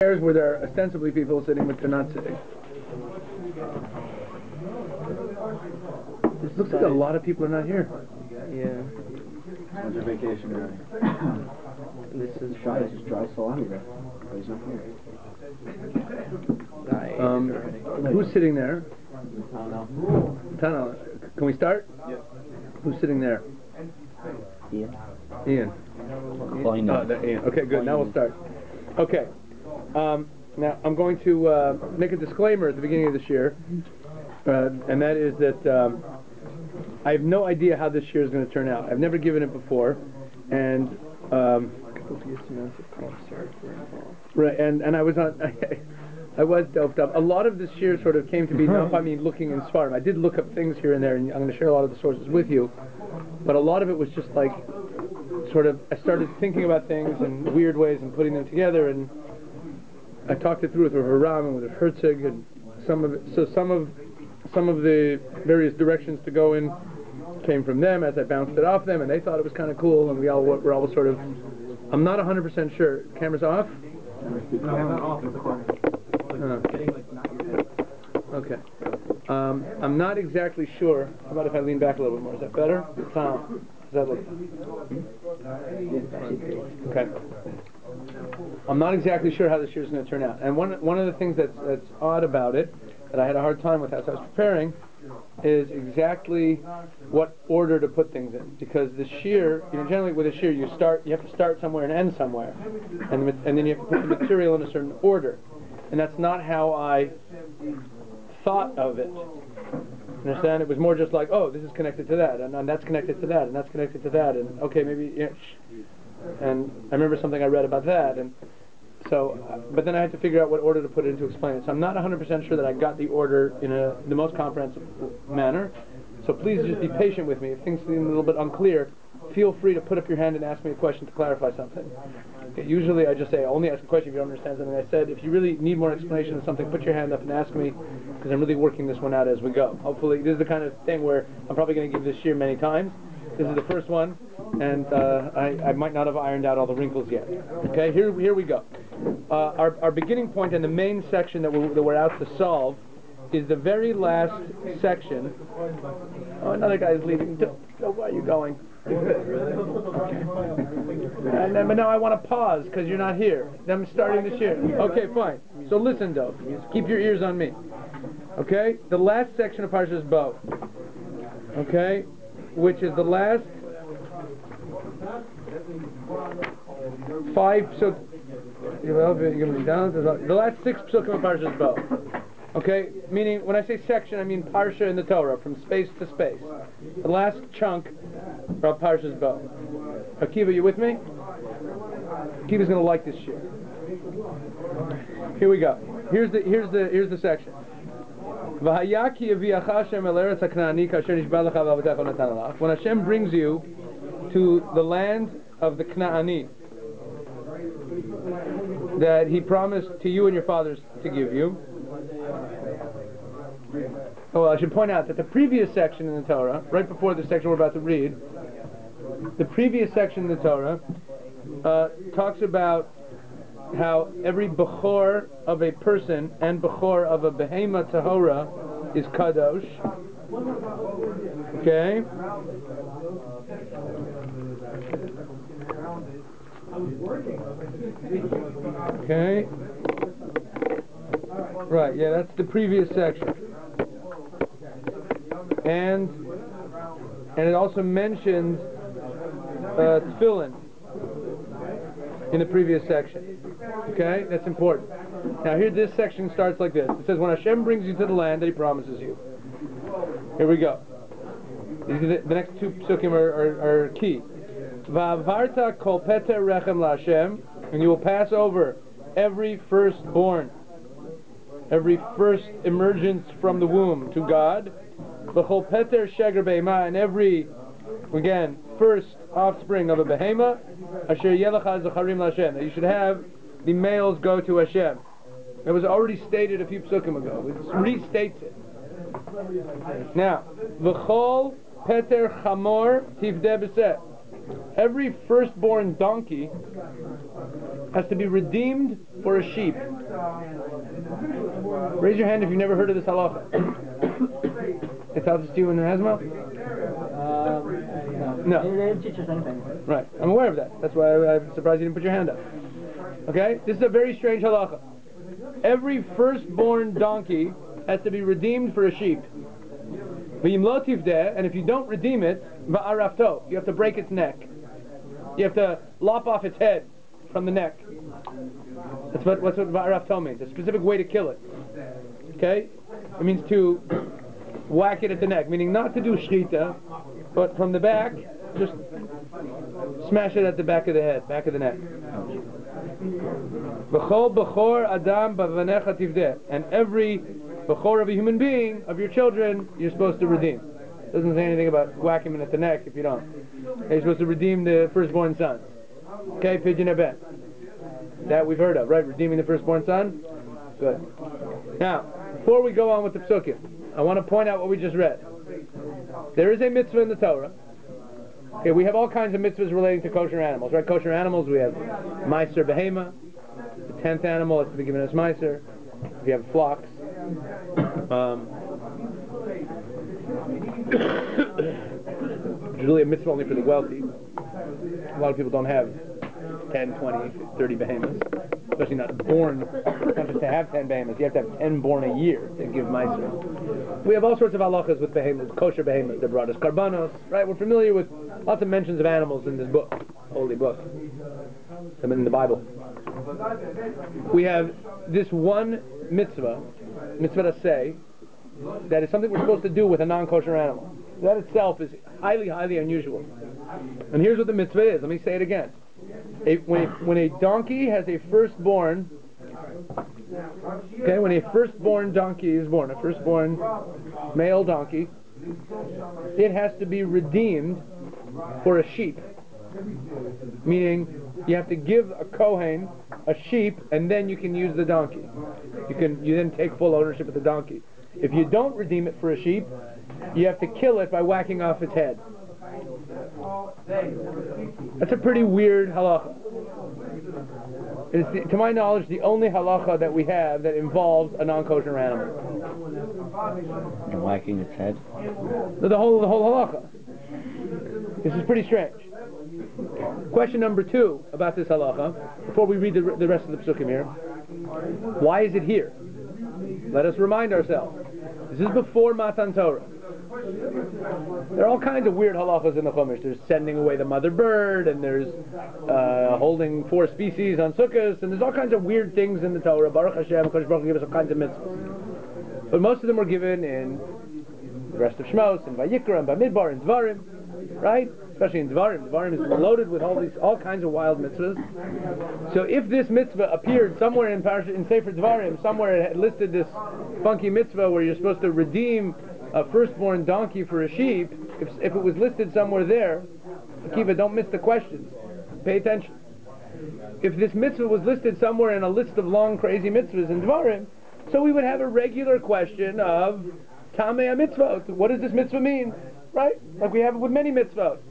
Chairs where there are ostensibly people sitting, but they're not sitting. It looks like a lot of people are not here. Yeah. It's vacation already. This is Try to just drive salami there. But he's not here. Who's sitting there? I don't know. Tana, can we start? Yes. Who's sitting there? Ian. Ian. Ian. Okay, good. Now we'll start. Okay. Now I'm going to make a disclaimer at the beginning of this year, and that is that I have no idea how this year is going to turn out. I've never given it before, and right, and I was on. I was doped up. A lot of this year sort of came to be not by me looking in Svarim. I did look up things here and there, and I'm going to share a lot of the sources with you. But a lot of it was just like, sort of, I started thinking about things in weird ways and putting them together, and I talked it through with Haram and with Herzog, and some of the various directions to go in came from them as I bounced it off them, and they thought it was kind of cool, and we're all sort of. I'm not 100% sure. Camera's off? Okay. I'm not exactly sure. How about if I lean back a little bit more? Is that better? Does that look? Okay. I'm not exactly sure how this year's going to turn out. And one of the things that's odd about it, that I had a hard time with as I was preparing, is exactly what order to put things in. Because the shear, generally with a shear, you have to start somewhere and end somewhere, and then you have to put the material in a certain order. And that's not how I thought of it. Understand? It was more just like, oh, this is connected to that, and that's connected to that, and that's connected to that, and okay, maybe, and I remember something I read about that, and so, but then I had to figure out what order to put it in to explain it. So I'm not 100% sure that I got the order in the most comprehensive manner. So please just be patient with me. If things seem a little bit unclear, feel free to put up your hand and ask me a question to clarify something. Okay, usually I just say, only ask a question if you don't understand something I said. If you really need more explanation of something, put your hand up and ask me, because I'm really working this one out as we go. Hopefully, this is the kind of thing where I'm probably going to give this year many times. This is the first one, and I might not have ironed out all the wrinkles yet. Okay, here we go. Our beginning point in the main section that we're out to solve is the very last section. Oh, another guy's leaving. Where are you going? But now I want to pause because you're not here. I'm starting this year. Okay, fine. So listen, though. Keep your ears on me. Okay? The last section of Parshas Bo. Okay? Which is the last 5. So the last 6 psukim of Parshas Bo. Okay, meaning when I say section, I mean Parsha in the Torah, from space to space. The last chunk of Parshas Bo. Akiva, you with me? Akiva's going to like this shit. Here we go. Here's the section. When Hashem brings you to the land of the Knaani that He promised to you and your fathers to give you. Oh, well, I should point out that the previous section in the Torah, right before the section we're about to read, the previous section in the Torah talks about how every bechor of a person and bechor of a behema tahora is kadosh. Okay? Okay? Right, yeah, that's the previous section. And it also mentions tefillin in the previous section. Okay, that's important. Now here this section starts like this. It says, when Hashem brings you to the land that He promises you. Here we go. These are the next 2 psukim are key. Va'avarta kol peter rechem la'Hashem, and you will pass over every firstborn, every first emergence from the womb to God. V'chol peter sheger be'ema, and every, again, first offspring of a behema, asher yelecha zacharim la'Hashem, that you should have the males go to Hashem. It was already stated a few psukim ago. It restates it. Now, v'chol peter chamor tifdeh b'seh, every firstborn donkey has to be redeemed for a sheep. Raise your hand if you've never heard of this halacha. They taught this to you in Hazma? No. They didn't teach us anything. Right. I'm aware of that. That's why I'm surprised you didn't put your hand up. Okay? This is a very strange halacha. Every firstborn donkey has to be redeemed for a sheep. And if you don't redeem it, you have to break its neck. You have to lop off its head from the neck. That's what va'arafto means. A specific way to kill it. Okay? It means to whack it at the neck, meaning not to do shchita, but from the back, just smash it at the back of the head, back of the neck. B'chol b'chor adam b'vanecha tivdeh, and every b'chor of a human being, of your children, you're supposed to redeem. It doesn't say anything about whacking him at the neck if you don't. You're supposed to redeem the firstborn son. Okay, pigeon eben. That we've heard of, right? Redeeming the firstborn son? Good. Now, before we go on with the psukim, I want to point out what we just read. There is a mitzvah in the Torah. Okay, we have all kinds of mitzvahs relating to kosher animals, right? Kosher animals, we have meiser behema. The 10th animal has to be given as meiser. We have flocks. Usually a mitzvah only for the wealthy. A lot of people don't have 10, 20, 30 behemoths. Especially not born, not just to have 10 behemoths. You have to have 10 born a year to give meiser. We have all sorts of halachas with behemoths, kosher behemoths that brought us karbanos, right? We're familiar with lots of mentions of animals in this book, holy book, in the Bible. We have this one mitzvah to say, that is something we're supposed to do with a non-kosher animal. That itself is highly, highly unusual. And here's what the mitzvah is. Let me say it again. When a donkey has a firstborn, okay, when a firstborn donkey is born, a firstborn male donkey, it has to be redeemed for a sheep. Meaning, you have to give a kohen a sheep, and then you can use the donkey. You then take full ownership of the donkey. If you don't redeem it for a sheep, you have to kill it by whacking off its head. That's a pretty weird halacha. It's, to my knowledge, the only halacha that we have that involves a non-kosher animal. And whacking its head? The whole halacha. This is pretty strange. Question number 2 about this halacha, before we read the rest of the psukim here. Why is it here? Let us remind ourselves. This is before Matan Torah. There are all kinds of weird halachas in the Chumash. There's sending away the mother bird, and there's holding 4 species on sukkahs, and there's all kinds of weird things in the Torah. Baruch Hashem, Kodesh Baruch Hu gave us all kinds of mitzvahs. But most of them were given in the rest of Shmos, and Vayikra, and Bamidbar, and Dvarim, right? Especially in Dvarim. Dvarim is loaded with all kinds of wild mitzvahs. So if this mitzvah appeared somewhere in Sefer Dvarim, somewhere it had listed this funky mitzvah where you're supposed to redeem a firstborn donkey for a sheep, if it was listed somewhere there, Akiva, don't miss the questions. Pay attention. If this mitzvah was listed somewhere in a list of long, crazy mitzvahs in Dvarim, so we would have a regular question of Tamei mitzvot. What does this mitzvah mean? Right? Like we have it with many mitzvot.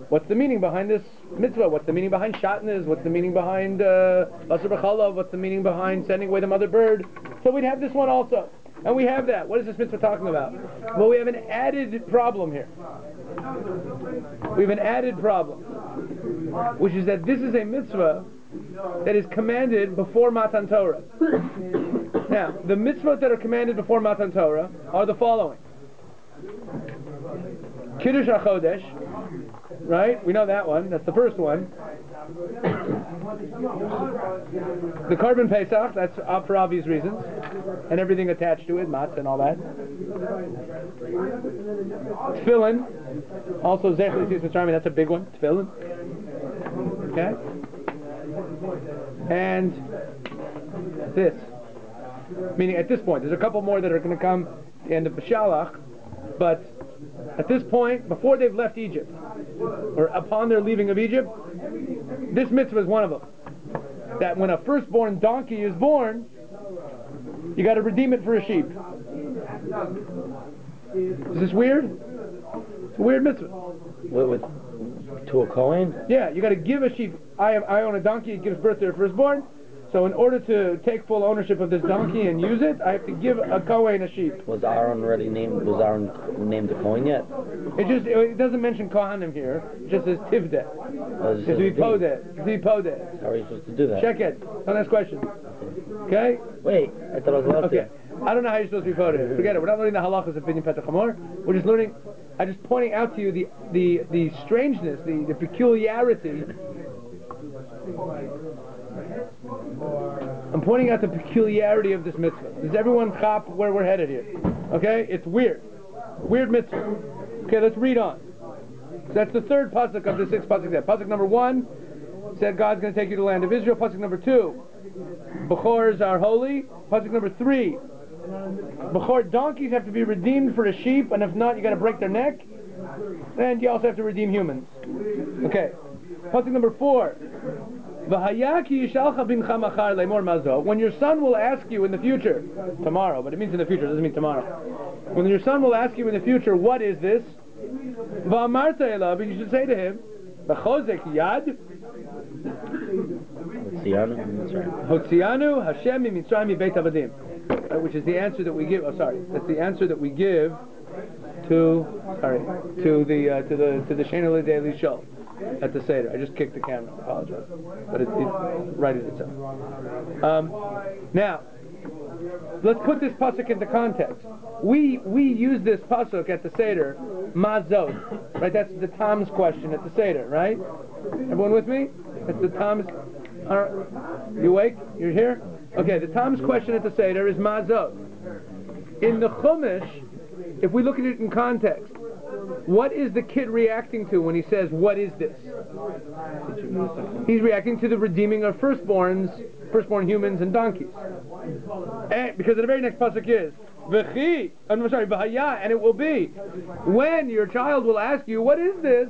What's the meaning behind this mitzvah? What's the meaning behind shatnez? What's the meaning behind basar b'chalav? What's the meaning behind sending away the mother bird? So we'd have this one also. And we have that. What is this mitzvah talking about? Well, we have an added problem here. We have an added problem, which is that this is a mitzvah that is commanded before Matan Torah. Now, the mitzvot that are commanded before Matan Torah are the following. Kiddush HaChodesh, right? We know that one. That's the first one. The Korban Pesach, that's for obvious reasons, and everything attached to it, matzah and all that. Tefillin, also Zechli Tzis Mitzrayim, that's a big one. Tefillin, okay. And this, meaning at this point, there's a couple more that are going to come at the end of Beshalach, but at this point, before they've left Egypt, or upon their leaving of Egypt, this mitzvah is one of them. That when a firstborn donkey is born, you got to redeem it for a sheep. Is this weird? It's a weird mitzvah. To a Kohen? Yeah, you got to give a sheep. I own a donkey. It gives birth to a firstborn. So in order to take full ownership of this donkey and use it, I have to give a Kohen a sheep. Was Aaron named a Kohen yet? It doesn't mention Kohanim here. It just says Tivdeh. It's to be podeh. How are you supposed to do that? Check it. Don't ask questions. Okay? Wait, I thought I was allowed Okay. I don't know how you're supposed to be podeh. Forget it. We're not learning the halachas of Binyan Petach Hamor. We're just learning. I'm just pointing out to you the strangeness, the peculiarity. I'm pointing out the peculiarity of this mitzvah. Does everyone chop where we're headed here? Okay? It's weird. Weird mitzvah. Okay, let's read on. So that's the third pasuk of the 6 pasuk there. Pasuk number 1 said God's going to take you to the land of Israel. Pasuk number 2, Bechors are holy. Pasuk number 3, Bechor donkeys have to be redeemed for a sheep, and if not, you got to break their neck. And you also have to redeem humans. Okay. Pasuk number 4, when your son will ask you in the future, tomorrow, but it means in the future, it doesn't mean tomorrow. When your son will ask you in the future, what is this? You should say to him, Hotzianu Hashem mitzrayim mibeit avadim, which is the answer that we give. Oh, sorry, that's the answer that we give to the Shena L'Dei Lishol at the Seder. I just kicked the camera. I apologize, but it righted itself. Now, let's put this pasuk into context. We use this pasuk at the Seder, mazot, right? That's the Tom's question at the Seder, right? Everyone with me? That's the Tom's. You awake? You're here? Okay. The Tom's question at the Seder is mazot. In the Chumash, if we look at it in context, what is the kid reacting to when he says, what is this? He's reacting to the redeeming of firstborn humans and donkeys. And because the very next pasuk is, and it will be, when your child will ask you, what is this?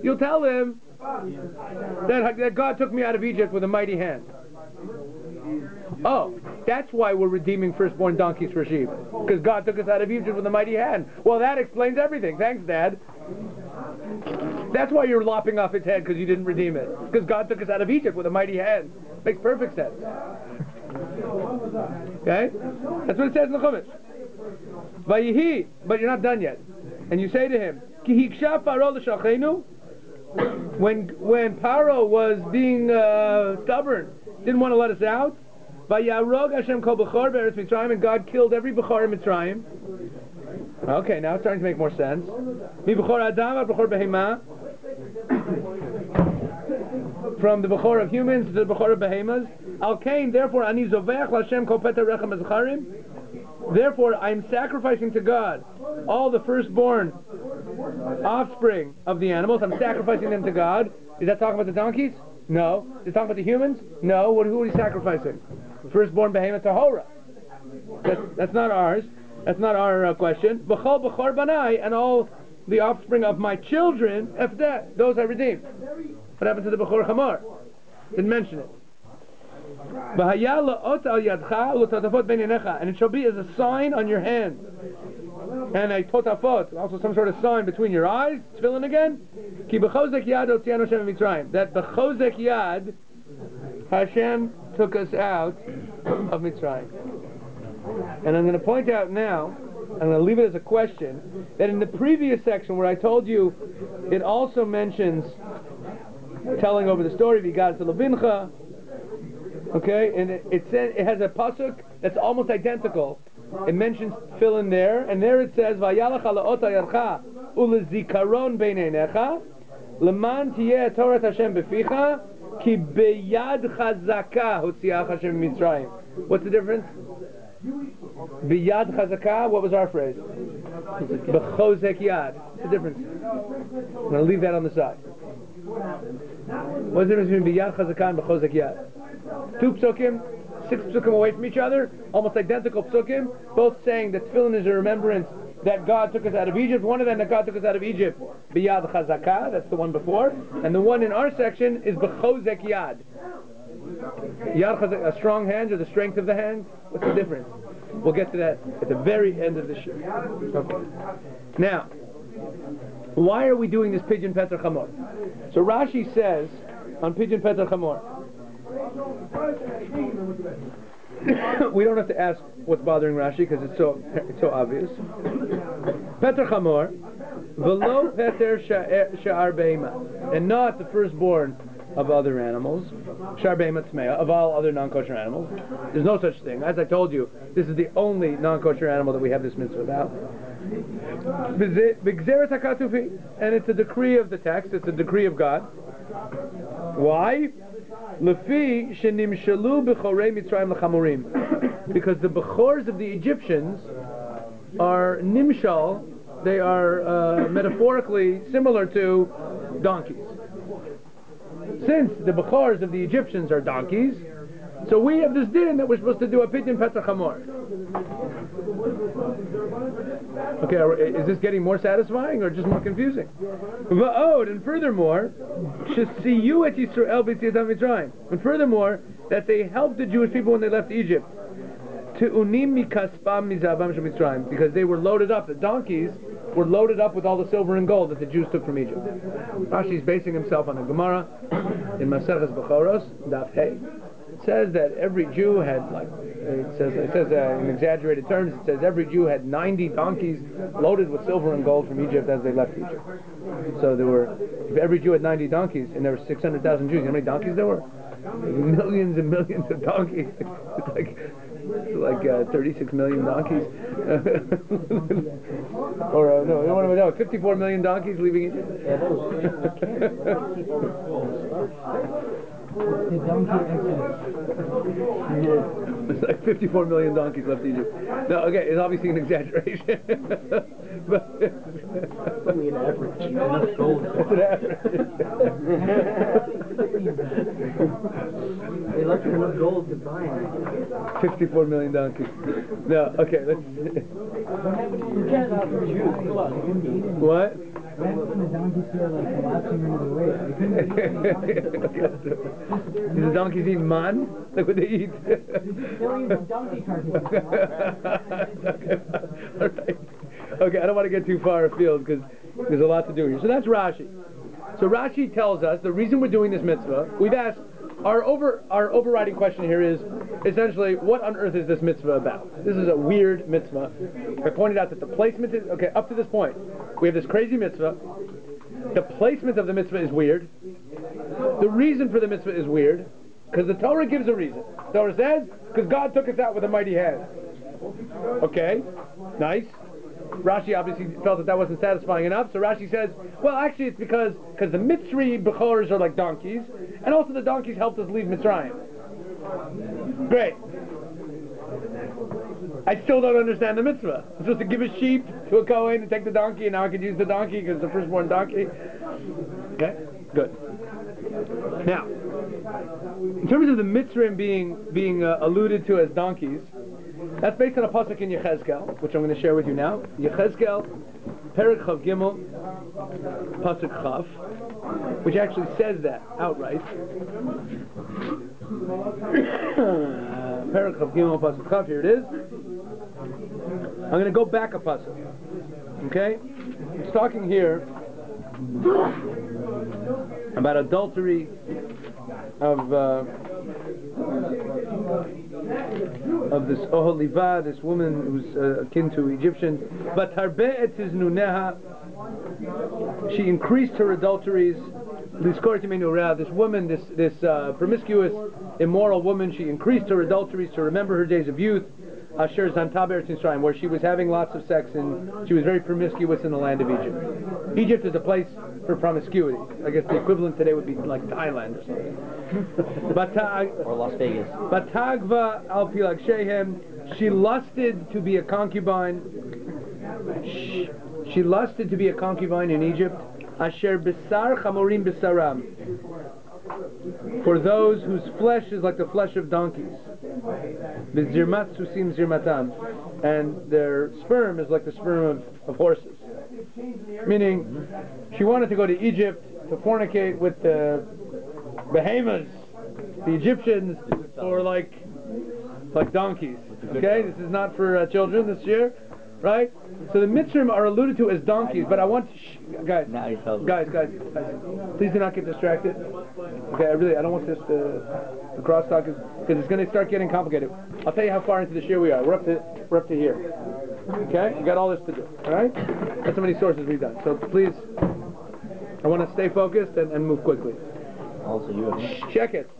You'll tell him that God took me out of Egypt with a mighty hand. Oh, that's why we're redeeming firstborn donkeys for sheep. Because God took us out of Egypt with a mighty hand. Well, that explains everything. Thanks, Dad. That's why you're lopping off its head, because you didn't redeem it. Because God took us out of Egypt with a mighty hand. Makes perfect sense. Okay? That's what it says in the Chumash. Vayihi, but you're not done yet. And you say to him, Ki hiksha Paro l'shachenu. When Paro was being stubborn, didn't want to let us out, Vayarog Hashem kol bechor be'eretz Mitzrayim, and God killed every bechor in Mitzrayim. Okay, now it's starting to make more sense. Mi bechor adam ad bechor behema, from the bechor of humans to the bechor of behemas. Al kain, therefore, ani zovech l'Hashem kol peta rechem ezacharim. Therefore, I am sacrificing to God all the firstborn offspring of the animals. I'm sacrificing them to God. Is that talking about the donkeys? No. Is it talking about the humans? No. Who are you sacrificing? The firstborn behemoth tahora. That's not ours. That's not our question. B'chol b'chor banai, and all the offspring of my children, efdeh, those I redeemed. What happened to the b'chor chamor? Didn't mention it. And it shall be as a sign on your hand, and a totafot, also some sort of sign between your eyes. Tefillin again. Ki b'chozek yad otzianu Hashem mitzrayim. That b'chozek yad, Hashem took us out of Mitzrayim. And I'm going to point out now, I'm going to leave it as a question, that in the previous section where I told you, it also mentions telling over the story of Yigad Lebincha. Okay, and it says, it has a pasuk that's almost identical. It mentions tefillin there, and there it says, "Vayalach ha'la'ot ha'yarcha u'lezikaron beineinecha, leman tiyeh Torah Hashem beficha, ki beyad chazaka hotziach Hashem mitzrayim." What's the difference? Beyad chazaka. What was our phrase? B'chozek yad. What's the difference? I'm going to leave that on the side. What's the difference between biyad chazaka and b'chozek yad? 2 psukim, 6 psukim away from each other, almost identical psukim, both saying that tefillin is a remembrance that God took us out of Egypt. One of them, that God took us out of Egypt, biyad chazaka, that's the one before, and the one in our section is b'chozek yad. Yad chazaka, a strong hand or the strength of the hand? What's the difference? We'll get to that at the very end of the show. Okay. Now, Why are we doing this Pidyon Pesach Hamor? So Rashi says on Pidyon Pesach Hamor, we don't have to ask what's bothering Rashi because it's so obvious. Pesach Hamor, v'lo Peter Sha'ar Be'ema, and not the firstborn of other animals, Sha'ar Be'ema Tmeya, of all other non-kosher animals. There's no such thing. As I told you, this is the only non-kosher animal that we have this mitzvah about. B'gzeret HaKatufi, and it's a decree of the text, it's a decree of God. Why? Lefi shenimshalu b'chorei Mitzrayim l'chamurim, because the bechors of the Egyptians are nimshal, they are metaphorically similar to donkeys. Since the bechors of the Egyptians are donkeys, so we have this din that we're supposed to do a Pidyon Pesach Hamor. Okay, is this getting more satisfying or just more confusing? Va'od, and furthermore, shesiyu et Yisrael b'tziatam Mitzrayim, and furthermore, that they helped the Jewish people when they left Egypt. To unim mikaspam mizavam shel Mitzrayim, because they were loaded up. The donkeys were loaded up with all the silver and gold that the Jews took from Egypt. Rashi's basing himself on a Gemara in Maseches Bechoros, Daf Hey. It says that every Jew had, like, it says in exaggerated terms, it says every Jew had 90 donkeys loaded with silver and gold from Egypt as they left Egypt. So if every Jew had 90 donkeys, and there were 600,000 Jews, you know how many donkeys there were? Millions and millions of donkeys. It's like 36 million donkeys. Or, no, 54 million donkeys leaving Egypt. It's like 54 million donkeys left Egypt. No, okay, it's obviously an exaggeration. But it's only an average. It's an average. They left enough gold to buy 54 million donkeys. No, okay, let's... What? Do the donkeys eat man? Like what they eat? donkey Alright. Okay, I don't want to get too far afield because there's a lot to do here. So that's Rashi. So Rashi tells us the reason we're doing this mitzvah, we've asked, our overriding question here is essentially, what on earth is this mitzvah about? This is a weird mitzvah. I pointed out that the placement is, okay, up to this point, we have this crazy mitzvah. The placement of the mitzvah is weird. The reason for the mitzvah is weird, because the Torah gives a reason. The Torah says, because God took us out with a mighty hand. Okay, nice. Rashi obviously felt that wasn't satisfying enough, so Rashi says, well, actually it's because the Mitzri Bechors are like donkeys, and also the donkeys helped us leave Mitzrayim. Great. I still don't understand the mitzvah. I'm supposed to give a sheep to a Kohen and take the donkey, and now I can use the donkey because it's the firstborn donkey. Okay, good. Now, in terms of the Mitzrayim being alluded to as donkeys, that's based on a pasuk in Yechezkel, which I'm going to share with you now. Yechezkel, Perek Chav Gimel, pasuk Chav, which actually says that outright. Perek Chav Gimel, pasuk Chav. Here it is. I'm going to go back a pasuk. Okay, it's talking here about adultery of this Oholiva, this woman who's akin to Egyptians. But Harbe'et Tiznuneha, she increased her adulteries. This woman, this promiscuous, immoral woman, she increased her adulteries to remember her days of youth. Asher Zantaber Mitzrayim, where she was having lots of sex and she was very promiscuous in the land of Egypt. Egypt is a place for promiscuity. I guess the equivalent today would be like Thailand or something. Or Las Vegas. Batagva al Pilag Shehem, she lusted to be a concubine. She lusted to be a concubine in Egypt. Asher Besar Chamorim Besaram, for those whose flesh is like the flesh of donkeys. Bizirmat Susim Zirmatam, and their sperm is like the sperm of horses. Meaning, she wanted to go to Egypt to fornicate with the behemoths, the Egyptians, or like donkeys. Okay, this is not for children this year. right? So the Mitzrim are alluded to as donkeys, but I want to, guys, please do not get distracted. Okay, I don't want this to crosstalk, because it's going to start getting complicated. I'll tell you how far into the shir we are. We're up to here. Okay, we got all this to do. All right, that's how many sources we've done. So please, I want to stay focused and move quickly. Also, you have Check it.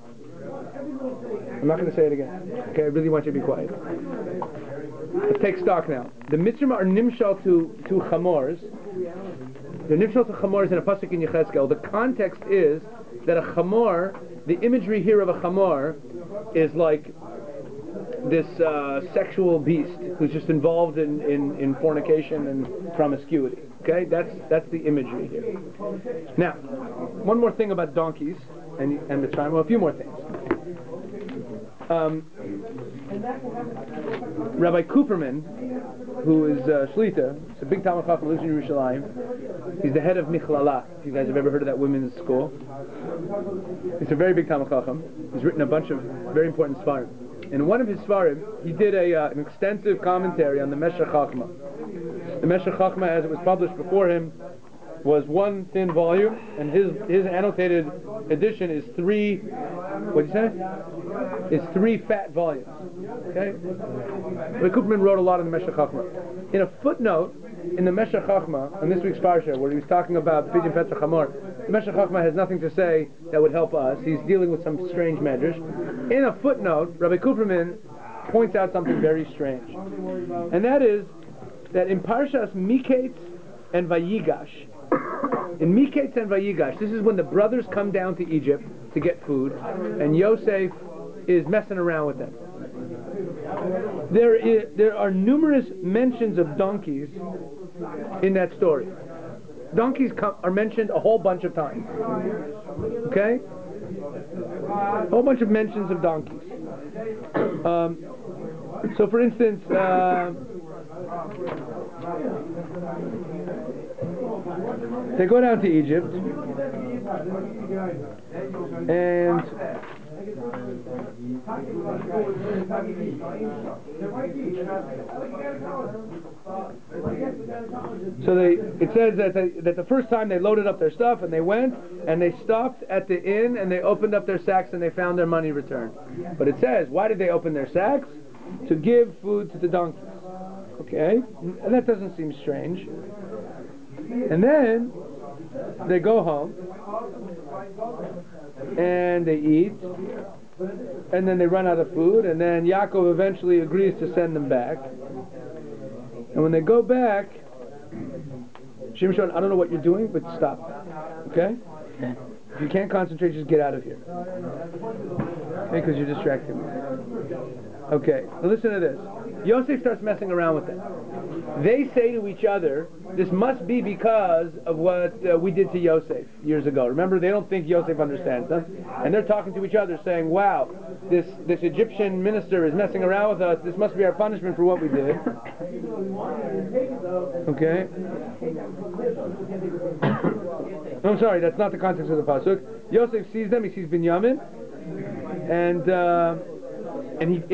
I'm not going to say it again. Okay, I really want you to be quiet. Let's take stock now. The Mitzrim are nimshal to chamors. They're nimshal to chamors in a pasuk in Yechezkel. The context is that a chamor, the imagery here of a chamor, is like this sexual beast who's just involved in fornication and promiscuity. Okay, that's the imagery here. Now, one more thing about donkeys and Mitzrayim. Well, a few more things. Rabbi Cooperman, who is Shlita, he's a big Talmud Chacham, lives in Yerushalayim. He's the head of Michlala, if you guys have ever heard of that women's school. He's a very big Talmud Chacham. He's written a bunch of very important Svarim. In one of his Svarim, he did an extensive commentary on the Meshech Chachma. The Meshech Chachma, as it was published before him, was one thin volume, and his annotated edition is three. What'd you say? Is three fat volumes. Okay. Rabbi Cooperman wrote a lot on the Meshech Chachma. In a footnote in the Meshech Chachma on this week's parsha, where he was talking about Pidyon Petzach Hamor, the Meshech Chachma has nothing to say that would help us. He's dealing with some strange measures. In a footnote, Rabbi Cooperman points out something very strange, and that is that in Parshas Miketz and Vayigash, in Miketz and Vayigash, this is when the brothers come down to Egypt to get food, and Yosef is messing around with them. There are numerous mentions of donkeys in that story. Donkeys are mentioned a whole bunch of times. Okay? A whole bunch of mentions of donkeys. So for instance, they go down to Egypt, and so it says that the first time they loaded up their stuff and they went and they stopped at the inn and they opened up their sacks and they found their money returned. But it says, why did they open their sacks? To give food to the donkeys. Okay, and that doesn't seem strange. And then they go home and they eat, and then they run out of food, and then Yaakov eventually agrees to send them back. And when they go back, Shimshon, I don't know what you're doing, but stop. Okay? If you can't concentrate, just get out of here. Okay, because you're distracting me. Okay, so listen to this. Yosef starts messing around with them. They say to each other, this must be because of what we did to Yosef years ago. Remember, they don't think Yosef understands them. And they're talking to each other saying, wow, this Egyptian minister is messing around with us. This must be our punishment for what we did. Okay? I'm sorry, that's not the context of the pasuk. Yosef sees them, he sees Binyamin, and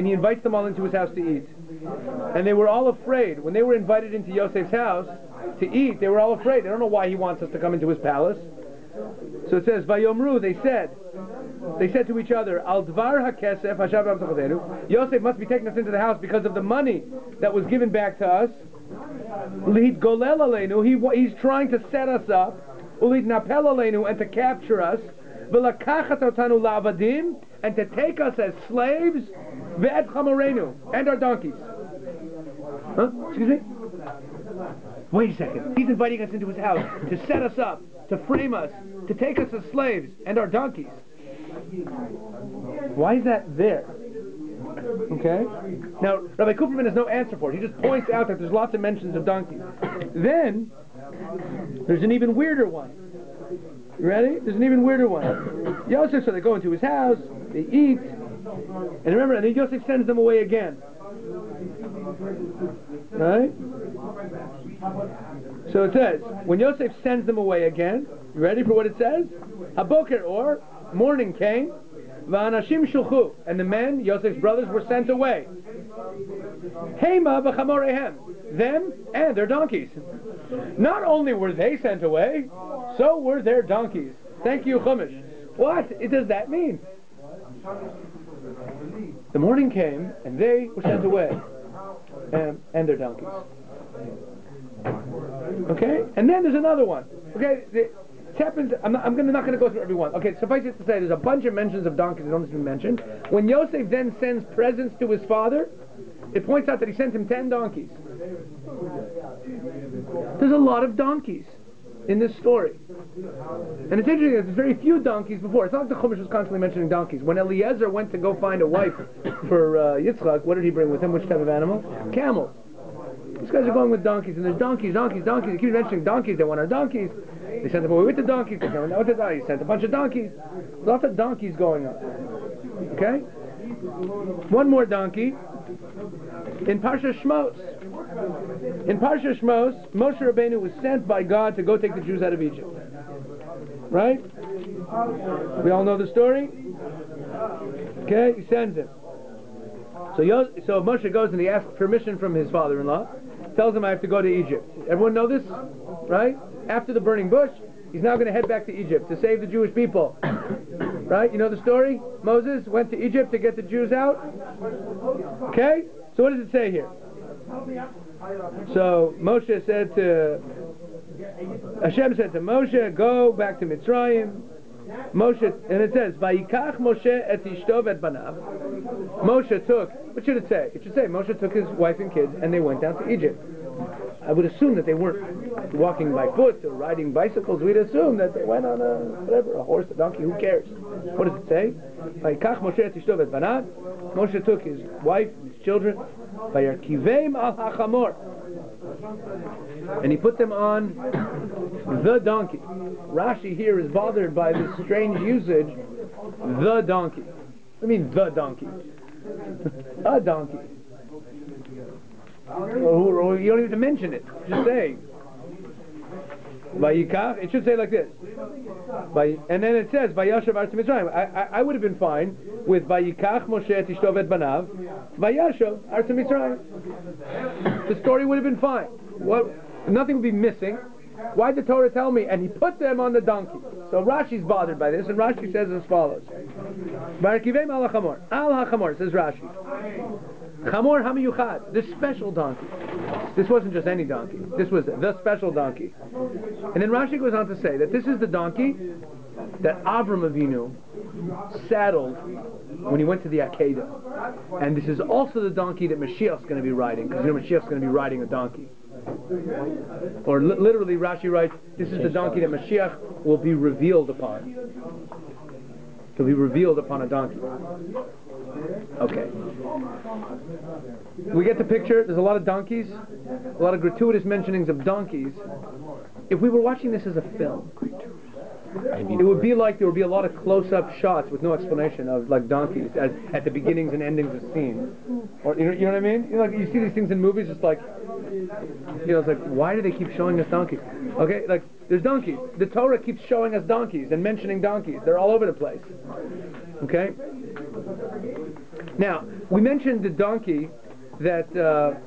he invites them all into his house to eat. And they were all afraid. When they were invited into Yosef's house to eat, they were all afraid. They don't know why he wants us to come into his palace. So it says, Vayomru, they said to each other, Al dvar hakesef hashav b'amtachotenu. Yosef must be taking us into the house because of the money that was given back to us. Lihit golel aleinu, he's trying to set us up. Ulihit napel aleinu, and to capture us. V'lakachat otanu la'avadim, and to take us as slaves. Ve'et chamorenu, and our donkeys. Huh? Excuse me? Wait a second. He's inviting us into his house to set us up, to frame us, to take us as slaves, and our donkeys. Why is that there? Okay? Now, Rabbi Cooperman has no answer for it. He just points out that there's lots of mentions of donkeys. Then, there's an even weirder one. You ready? There's an even weirder one. Yosef, so they go into his house, they eat, and remember, and then Yosef sends them away again. Right? So it says, when Yosef sends them away again, you ready for what it says? Haboker, or morning came, V'anashim shulchu, and the men, Yosef's brothers, were sent away. Hema v'chamorehem, them and their donkeys. Not only were they sent away, so were their donkeys. Thank you, Chumash. What does that mean? The morning came, and they were sent away, and their donkeys. Okay, and then there's another one. Okay, it happens. I'm not going to go through every one. Okay, suffice it to say, there's a bunch of mentions of donkeys that don't even mentioned. When Yosef then sends presents to his father, it points out that he sent him 10 donkeys. There's a lot of donkeys in this story. And it's interesting, there's very few donkeys before. It's not like the Chumash was constantly mentioning donkeys. When Eliezer went to go find a wife for Yitzchak, what did he bring with him? Which type of animal? Camels. These guys are going with donkeys, and there's donkeys. They keep mentioning donkeys. They want our donkeys. They sent them away with the donkeys. They came with the donkeys. Sent a bunch of donkeys. Lots of donkeys going on. Okay? One more donkey. In Parsha Shmos. In Parsha Shmos, Moshe Rabbeinu was sent by God to go take the Jews out of Egypt. Right? We all know the story? Okay? He sends him. So Moshe goes and he asks permission from his father-in-law. Tells him, I have to go to Egypt. Everyone know this? Right? After the burning bush, he's now going to head back to Egypt to save the Jewish people. Right? You know the story? Moses went to Egypt to get the Jews out. Okay? So what does it say here? So Moshe said to... Hashem said to Moshe, go back to Mitzrayim. Moshe, and it says, Vayikach Moshe et ishto et banav. Moshe took, what should it say? It should say, Moshe took his wife and kids and they went down to Egypt. I would assume that they weren't walking by foot or riding bicycles. We'd assume that they went on a horse, a donkey, who cares? What does it say? Vayikach Moshe et ishto et banav. Moshe took his wife and his children, Vayarkiveim al hachamor, and he put them on the donkey. Rashi here is bothered by this strange usage, the donkey. I mean the donkey. A donkey. You don't even mention it. Just say. Vayikach, it should say like this. And then it says, Vayashav Artz Mitzrayim. I would have been fine with Vayikach Moshe et ishto et banav, Vayashav Artz Mitzrayim. The story would have been fine. Nothing would be missing. Why did the Torah tell me? And he put them on the donkey. So Rashi's bothered by this, and Rashi says as follows. Vayarkiveim al hachamor. Al hachamor, says Rashi. Chamor hamiyuchad, this special donkey. This wasn't just any donkey. This was the special donkey. And then Rashi goes on to say that this is the donkey that Avram Avinu saddled when he went to the Akedah. And this is also the donkey that Mashiach's going to be riding, because you know Mashiach's going to be riding a donkey. Or literally Rashi writes, this is the donkey that Mashiach will be revealed upon. He'll be revealed upon a donkey. Okay. We get the picture. There's a lot of donkeys, a lot of gratuitous mentionings of donkeys. If we were watching this as a film, it would be like there would be a lot of close-up shots with no explanation of like donkeys at the beginnings and endings of scenes. Or you know what I mean? You know, like you see these things in movies, it's like, you know, it's like, why do they keep showing us donkeys? Okay, like there's donkeys. The Torah keeps showing us donkeys and mentioning donkeys. They're all over the place. Okay. Now we mentioned the donkey that Avram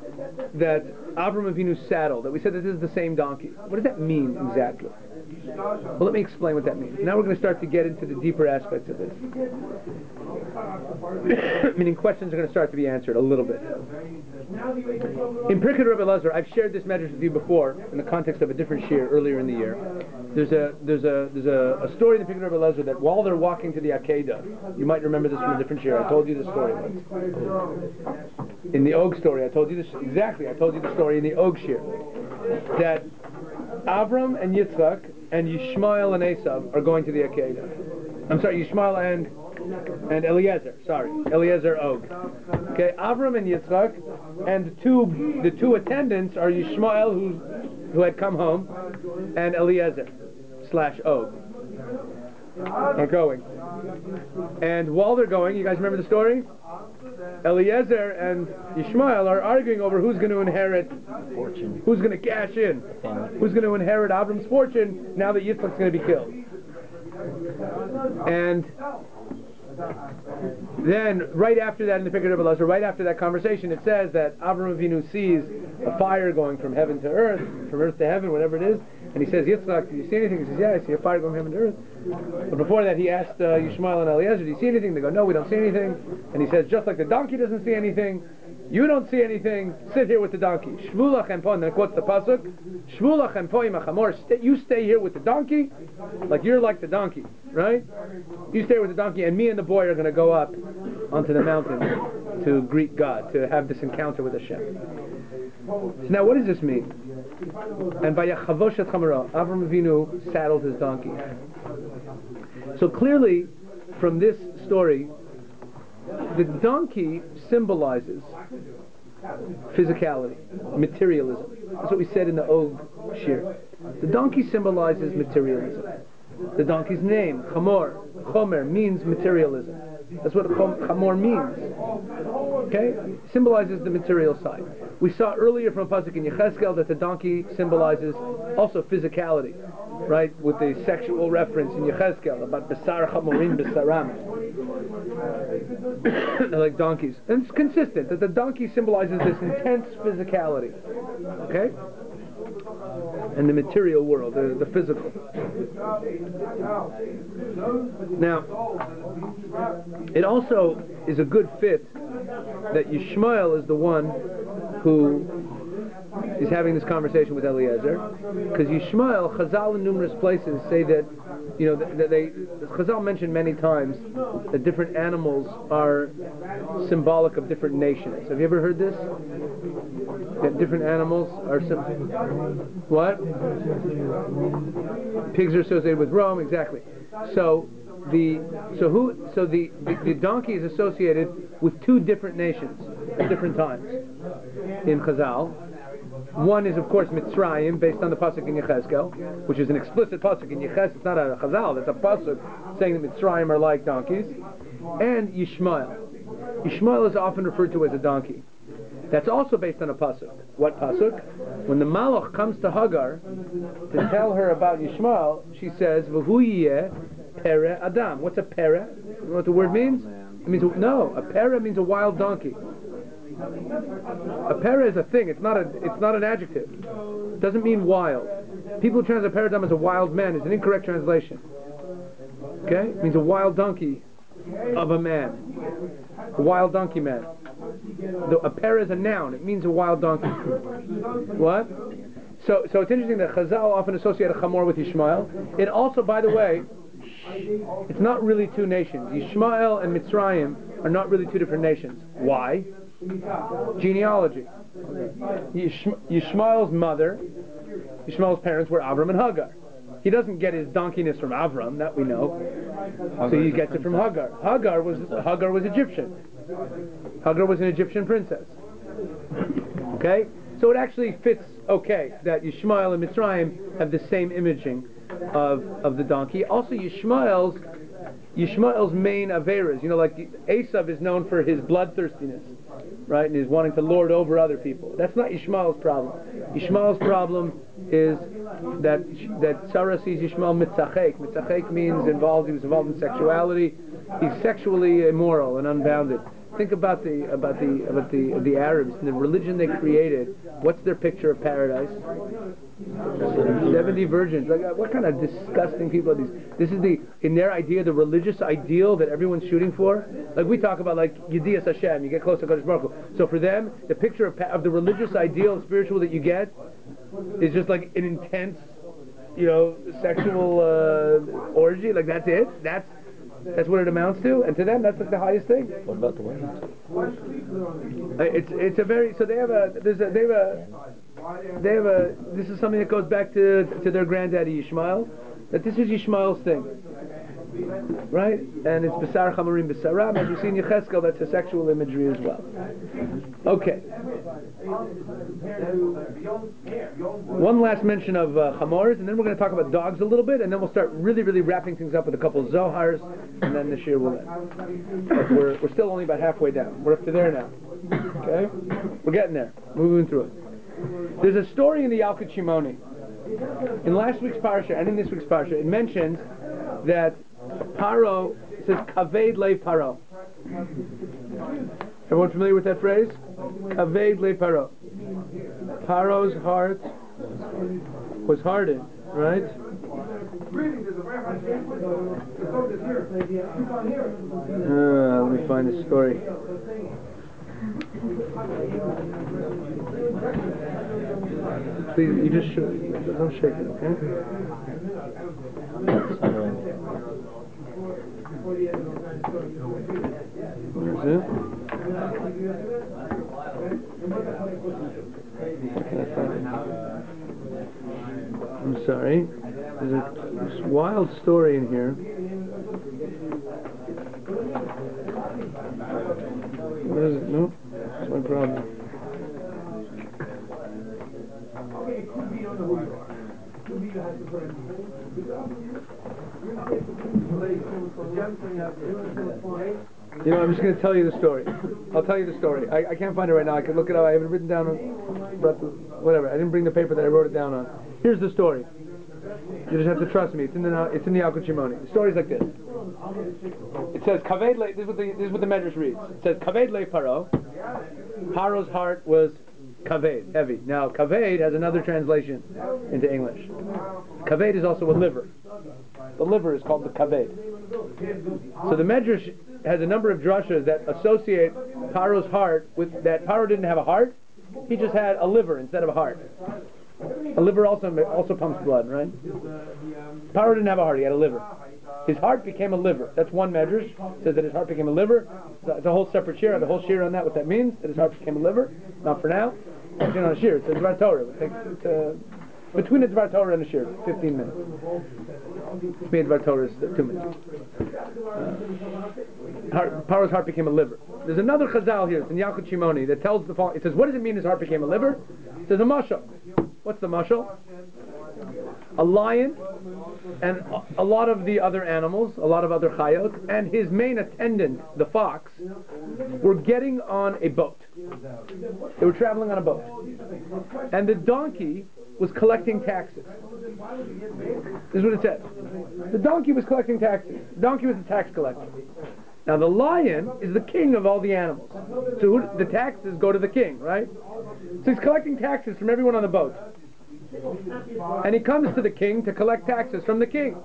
Avinu saddled. That we said that this is the same donkey. What does that mean exactly? Well, let me explain what that means. Now we're going to start to get into the deeper aspects of this. Meaning questions are going to start to be answered a little bit. In Pirkei Rebbe Elazar, I've shared this message with you before in the context of a different shir earlier in the year. There's a story in the Pirkei Rebbe Elazar that while they're walking to the Akedah, you might remember this from a different shir. I told you the story once. In the Og story, I told you this exactly. I told you the story in the Og shir that Avram and Yitzchak and Yishmael and Esav are going to the Akedah. I'm sorry, Yishmael and Eliezer. Sorry, Eliezer Og. Okay, Avram and Yitzchak, and the two attendants are Yishmael who had come home, and Eliezer / Og are going. And while they're going, you guys remember the story? Eliezer and Yishmael are arguing over who's going to inherit fortune, who's going to cash in, who's going to inherit Avram's fortune now that Yitzchak's going to be killed. And then right after that in the Pirkei Rebbe Elazar, right after that conversation, it says that Avraham Avinu sees a fire going from heaven to earth, from earth to heaven, whatever it is, and he says, Yitzchak, do you see anything? He says, yeah, I see a fire going from heaven to earth. But before that, he asked Yishmael and Eliezer, do you see anything? They go, no, we don't see anything. And he says, just like the donkey doesn't see anything, you don't see anything, sit here with the donkey. Shvu lachem po, and then it quotes the pasuk, Shvu lachem po im hachamor, you stay here with the donkey, like you're like the donkey, right? You stay with the donkey, and me and the boy are going to go up onto the mountain to greet God, to have this encounter with Hashem. So now what does this mean? And vayachavosh et chamaro, Avram Avinu saddled his donkey. So clearly, from this story, the donkey symbolizes physicality, materialism. That's what we said in the Og Shir. The donkey symbolizes materialism. The donkey's name, Chamor, Chomer, means materialism. That's what Chamor means. Okay? Symbolizes the material side. We saw earlier from Pesach in Yecheskel that the donkey symbolizes also physicality, right? With the sexual reference in Yecheskel about Besar Chamorim Besaram. They're like donkeys. And it's consistent that the donkey symbolizes this intense physicality. Okay? And the material world, the physical. Now, it also is a good fit that Yishmael is the one who is having this conversation with Eliezer, because Yishmael, Chazal in numerous places say that, you know, that Chazal mentioned many times that different animals are symbolic of different nations. Have you ever heard this? That different animals are what? Pigs are associated with Rome, exactly. So the donkey is associated with two different nations at different times in Chazal. One is, of course, Mitzrayim, based on the pasuk in Yecheskel, which is an explicit pasuk in Yecheskel. It's not a Chazal, it's a pasuk saying that Mitzrayim are like donkeys. And Yishmael. Yishmael is often referred to as a donkey. That's also based on a pasuk. What pasuk? When the Malach comes to Hagar to tell her about Yishmael, she says, "V'hu yeh pere Adam." What's a pere? You know what the word means? It means a pere means a wild donkey. A pere is a thing. It's not an adjective. It doesn't mean wild. People who translate pere Adam as a wild man is an incorrect translation. Okay? It means a wild donkey of a man. A wild donkey man. A pere is a noun. It means a wild donkey. What? So it's interesting that Chazal often associate a chamor with Yishmael. It also, by the way, it's not really two nations. Yishmael and Mitzrayim are not really two different nations. Why? Genealogy. Yishmael's mother, Yishmael's parents were Avram and Hagar. He doesn't get his donkeyness from Avram, that we know. So he gets it from Hagar. Hagar was Egyptian. Hagar was an Egyptian princess. Okay? So it actually fits okay that Yishmael and Mitzrayim have the same imaging of the donkey. Also Yishmael's main averas, you know, like Esav is known for his bloodthirstiness, right, and he's wanting to lord over other people. That's not Yishmael's problem. Yishmael's problem is that Sarah sees Yishmael mitzachek. Mitzachek means he was involved in sexuality. He's sexually immoral and unbounded. Think about the Arabs and the religion they created. What's their picture of paradise? 70 virgins. Like, what kind of disgusting people are these? This is in their idea, the religious ideal that everyone's shooting for. Like we talk about, like Yedias Hashem, you get close to Kadosh Baruch Hu. So for them, the picture of the religious ideal, spiritual that you get, is just like an intense, sexual orgy. Like that's it. That's what it amounts to, and to them, that's like the highest thing. What about the women? It's a very this is something that goes back to their granddaddy Yishmael. That this is Yishmael's thing, right? And it's Besar Chamorim Besaram, as you see in Yecheskel. That's a sexual imagery as well. Okay. One last mention of chamors, and then we're going to talk about dogs a little bit, and then we'll start really, really wrapping things up with a couple of Zohars, and then this year will end. But we're still only about halfway down. We're up to there now. Okay? We're getting there. Moving through it. There's a story in the Yalkut Shimoni. In last week's parsha and in this week's parsha, it mentions that Paro It says Kaved le Paro. Everyone familiar with that phrase? Kaved le Paro. Paro's heart was hardened, right? Let me find the story. Please, you just don't shake it, okay? Where's it? I'm sorry. There's a wild story in here. What is it? No? That's my problem. You know, I'm just going to tell you the story. I'll tell you the story. I can't find it right now. I can look it up. I haven't written down whatever. I didn't bring the paper that I wrote it down on. Here's the story. You just have to trust me. It's in the Yalkut Shimoni. The story's like this. It says Kaved le. This is what the Medrash reads. It says Kaved le Paro. Paro's heart was Kaved, heavy. Now Kaved has another translation into English. Kaved is also a liver. The liver is called the Kaved. So the Medrash has a number of drushas that associate Paro's heart with that. Paro didn't have a heart; he just had a liver instead of a heart. A liver also pumps blood, right? Paro didn't have a heart; he had a liver. His heart became a liver. That's one Medrash. Says that his heart became a liver. It's a whole separate shir. The whole shir on that. What that means? That his heart became a liver. Not for now. It's on a shir. It's a Dvar Torah. Between a Dvar Torah and a shir, 15 minutes. Me and Dvar Torah is 2 minutes. Paro's heart became a liver. There's another chazal here. It's in Yalkut Shimoni that tells the following. It says, what does it mean his heart became a liver? It says a mashal. What's the mashal? A lion and a lot of the other animals, a lot of other chayot, and his main attendant, the fox, were getting on a boat. They were traveling on a boat. And the donkey was collecting taxes. This is what it says. The donkey was collecting taxes. The donkey was the tax collector. Now the lion is the king of all the animals. So the taxes go to the king, right? So he's collecting taxes from everyone on the boat. And he comes to the king to collect taxes from the king.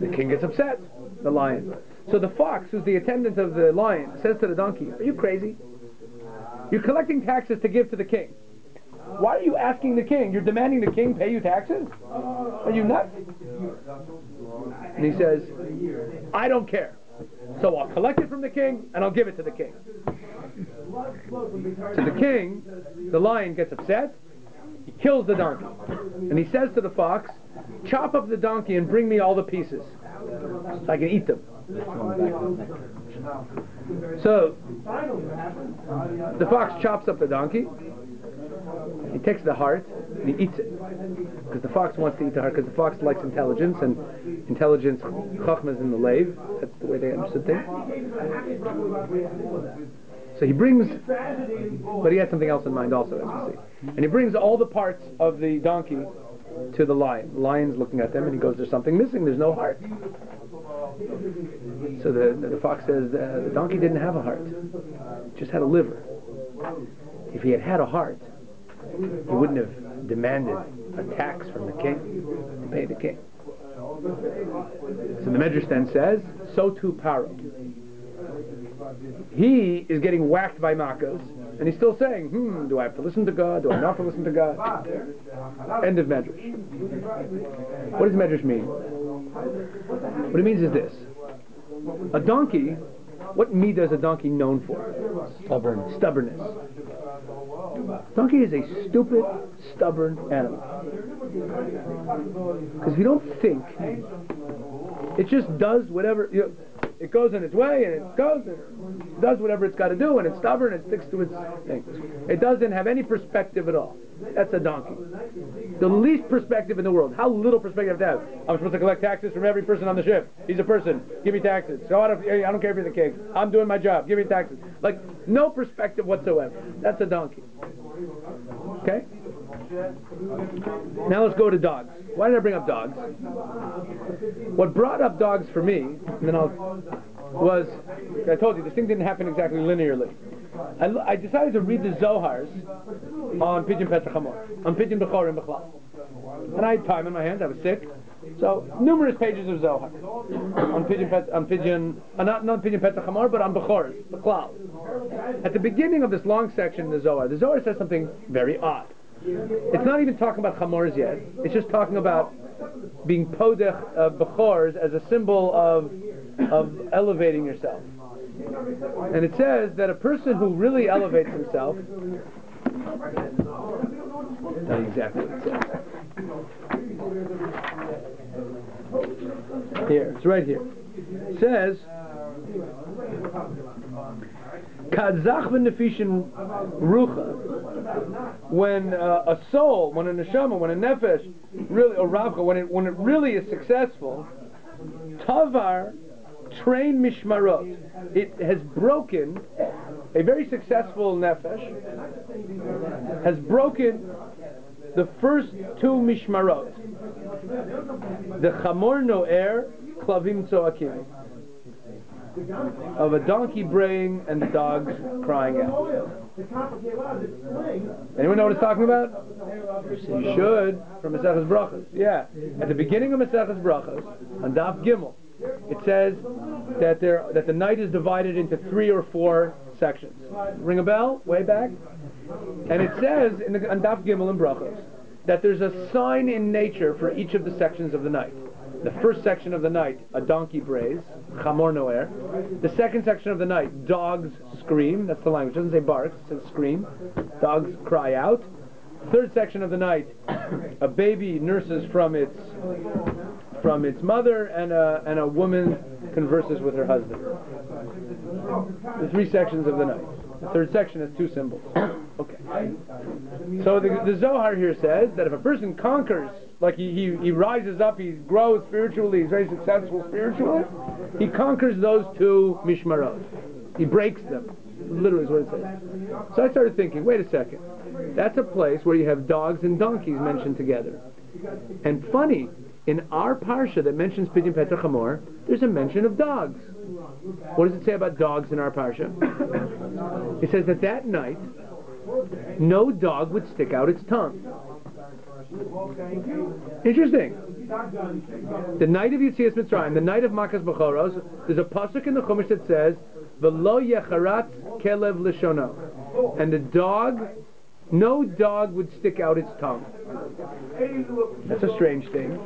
The king gets upset, the lion. So the fox, who's the attendant of the lion, says to the donkey, "Are you crazy? You're collecting taxes to give to the king. Why are you asking the king? You're demanding the king pay you taxes? Are you nuts?" And he says, "I don't care. So I'll collect it from the king and I'll give it to the king." So the king, the lion, gets upset. He kills the donkey. And he says to the fox, "Chop up the donkey and bring me all the pieces so I can eat them." So the fox chops up the donkey. He takes the heart and he eats it. Because the fox wants to eat the heart, because the fox likes intelligence, and intelligence, chachma, is in the lave. That's the way they understood things. So he brings, but he had something else in mind also, as we see. And he brings all the parts of the donkey to the lion. The lion's looking at them and he goes, "There's something missing, there's no heart." So the fox says, the donkey didn't have a heart, it just had a liver. If he had had a heart, he wouldn't have demanded a tax from the king to pay the king. So the Medrash then says, so too Paro. He is getting whacked by makas, and he's still saying, do I have to listen to God? Do I not have to listen to God? End of Medrash. What does Medrash mean? What it means is this. A donkey, what midah is a donkey known for? Stubbornness. Donkey is a stupid, stubborn animal. Because if you don't think, it just does whatever, it goes in its way, and it goes and it does whatever it's got to do, and it's stubborn, and it sticks to its thing. It doesn't have any perspective at all. That's a donkey. The least perspective in the world. How little perspective do I have? I'm supposed to collect taxes from every person on the ship. He's a person. Give me taxes. So I don't care if you're the king. I'm doing my job. Give me taxes. Like, no perspective whatsoever. That's a donkey. Okay? Now let's go to dogs. Why did I bring up dogs? What brought up dogs for me, and then was, I told you, this thing didn't happen exactly linearly. I decided to read the Zohars on Pidyon Pesach Hamor, on Pidyon Bechorim Bechlal. And I had time in my hands, I was sick. So, numerous pages of Zohar on Pidyon not on Pidyon Pesach Hamor, but on Bechors, Bechlal. At the beginning of this long section in the Zohar says something very odd. It's not even talking about Chamors yet. It's just talking about being podech of Bechors as a symbol of elevating yourself. And it says that a person who really elevates himself, not exactly what it says. Here, it's right here. It says, Kadzach v'nefishin rucha, when a soul, when a neshama, when a nefesh, really, or ravcha, when it really is successful, tavar train mishmarot, it has broken, a very successful nefesh has broken the first two mishmarot, the chamor no'er, klavim tzoakim, of a donkey braying and the dogs crying out. Anyone know what it's talking about? You should, from Maseches Brachos. Yeah, at the beginning of Maseches Brachos, on Daf Gimel, it says that the night is divided into 3 or 4 sections. Ring a bell? Way back? And it says on Daf Gimel in Brachos that there's a sign in nature for each of the sections of the night. The first section of the night, a donkey brays, chamor no'er. The second section of the night, dogs scream. That's the language. It doesn't say barks, it says scream. Dogs cry out. Third section of the night, a baby nurses from its mother, and a woman converses with her husband. The 3 sections of the night. The third section has 2 symbols. Okay. So the Zohar here says that if a person conquers, like he rises up, he grows spiritually, he's very successful spiritually, he conquers those 2 mishmarot. He breaks them. Literally is what it says. So I started thinking, wait a second. That's a place where you have dogs and donkeys mentioned together. And funny, in our parsha that mentions Pidyon Pesach Hamor, there's a mention of dogs. What does it say about dogs in our parsha? It says that night, no dog would stick out its tongue. Interesting. The night of Yetzias Mitzrayim, the night of Makas Bechoros, there's a pasuk in the Chumash that says, "V'lo yecharat kelev lishono," and no dog would stick out its tongue. That's a strange thing.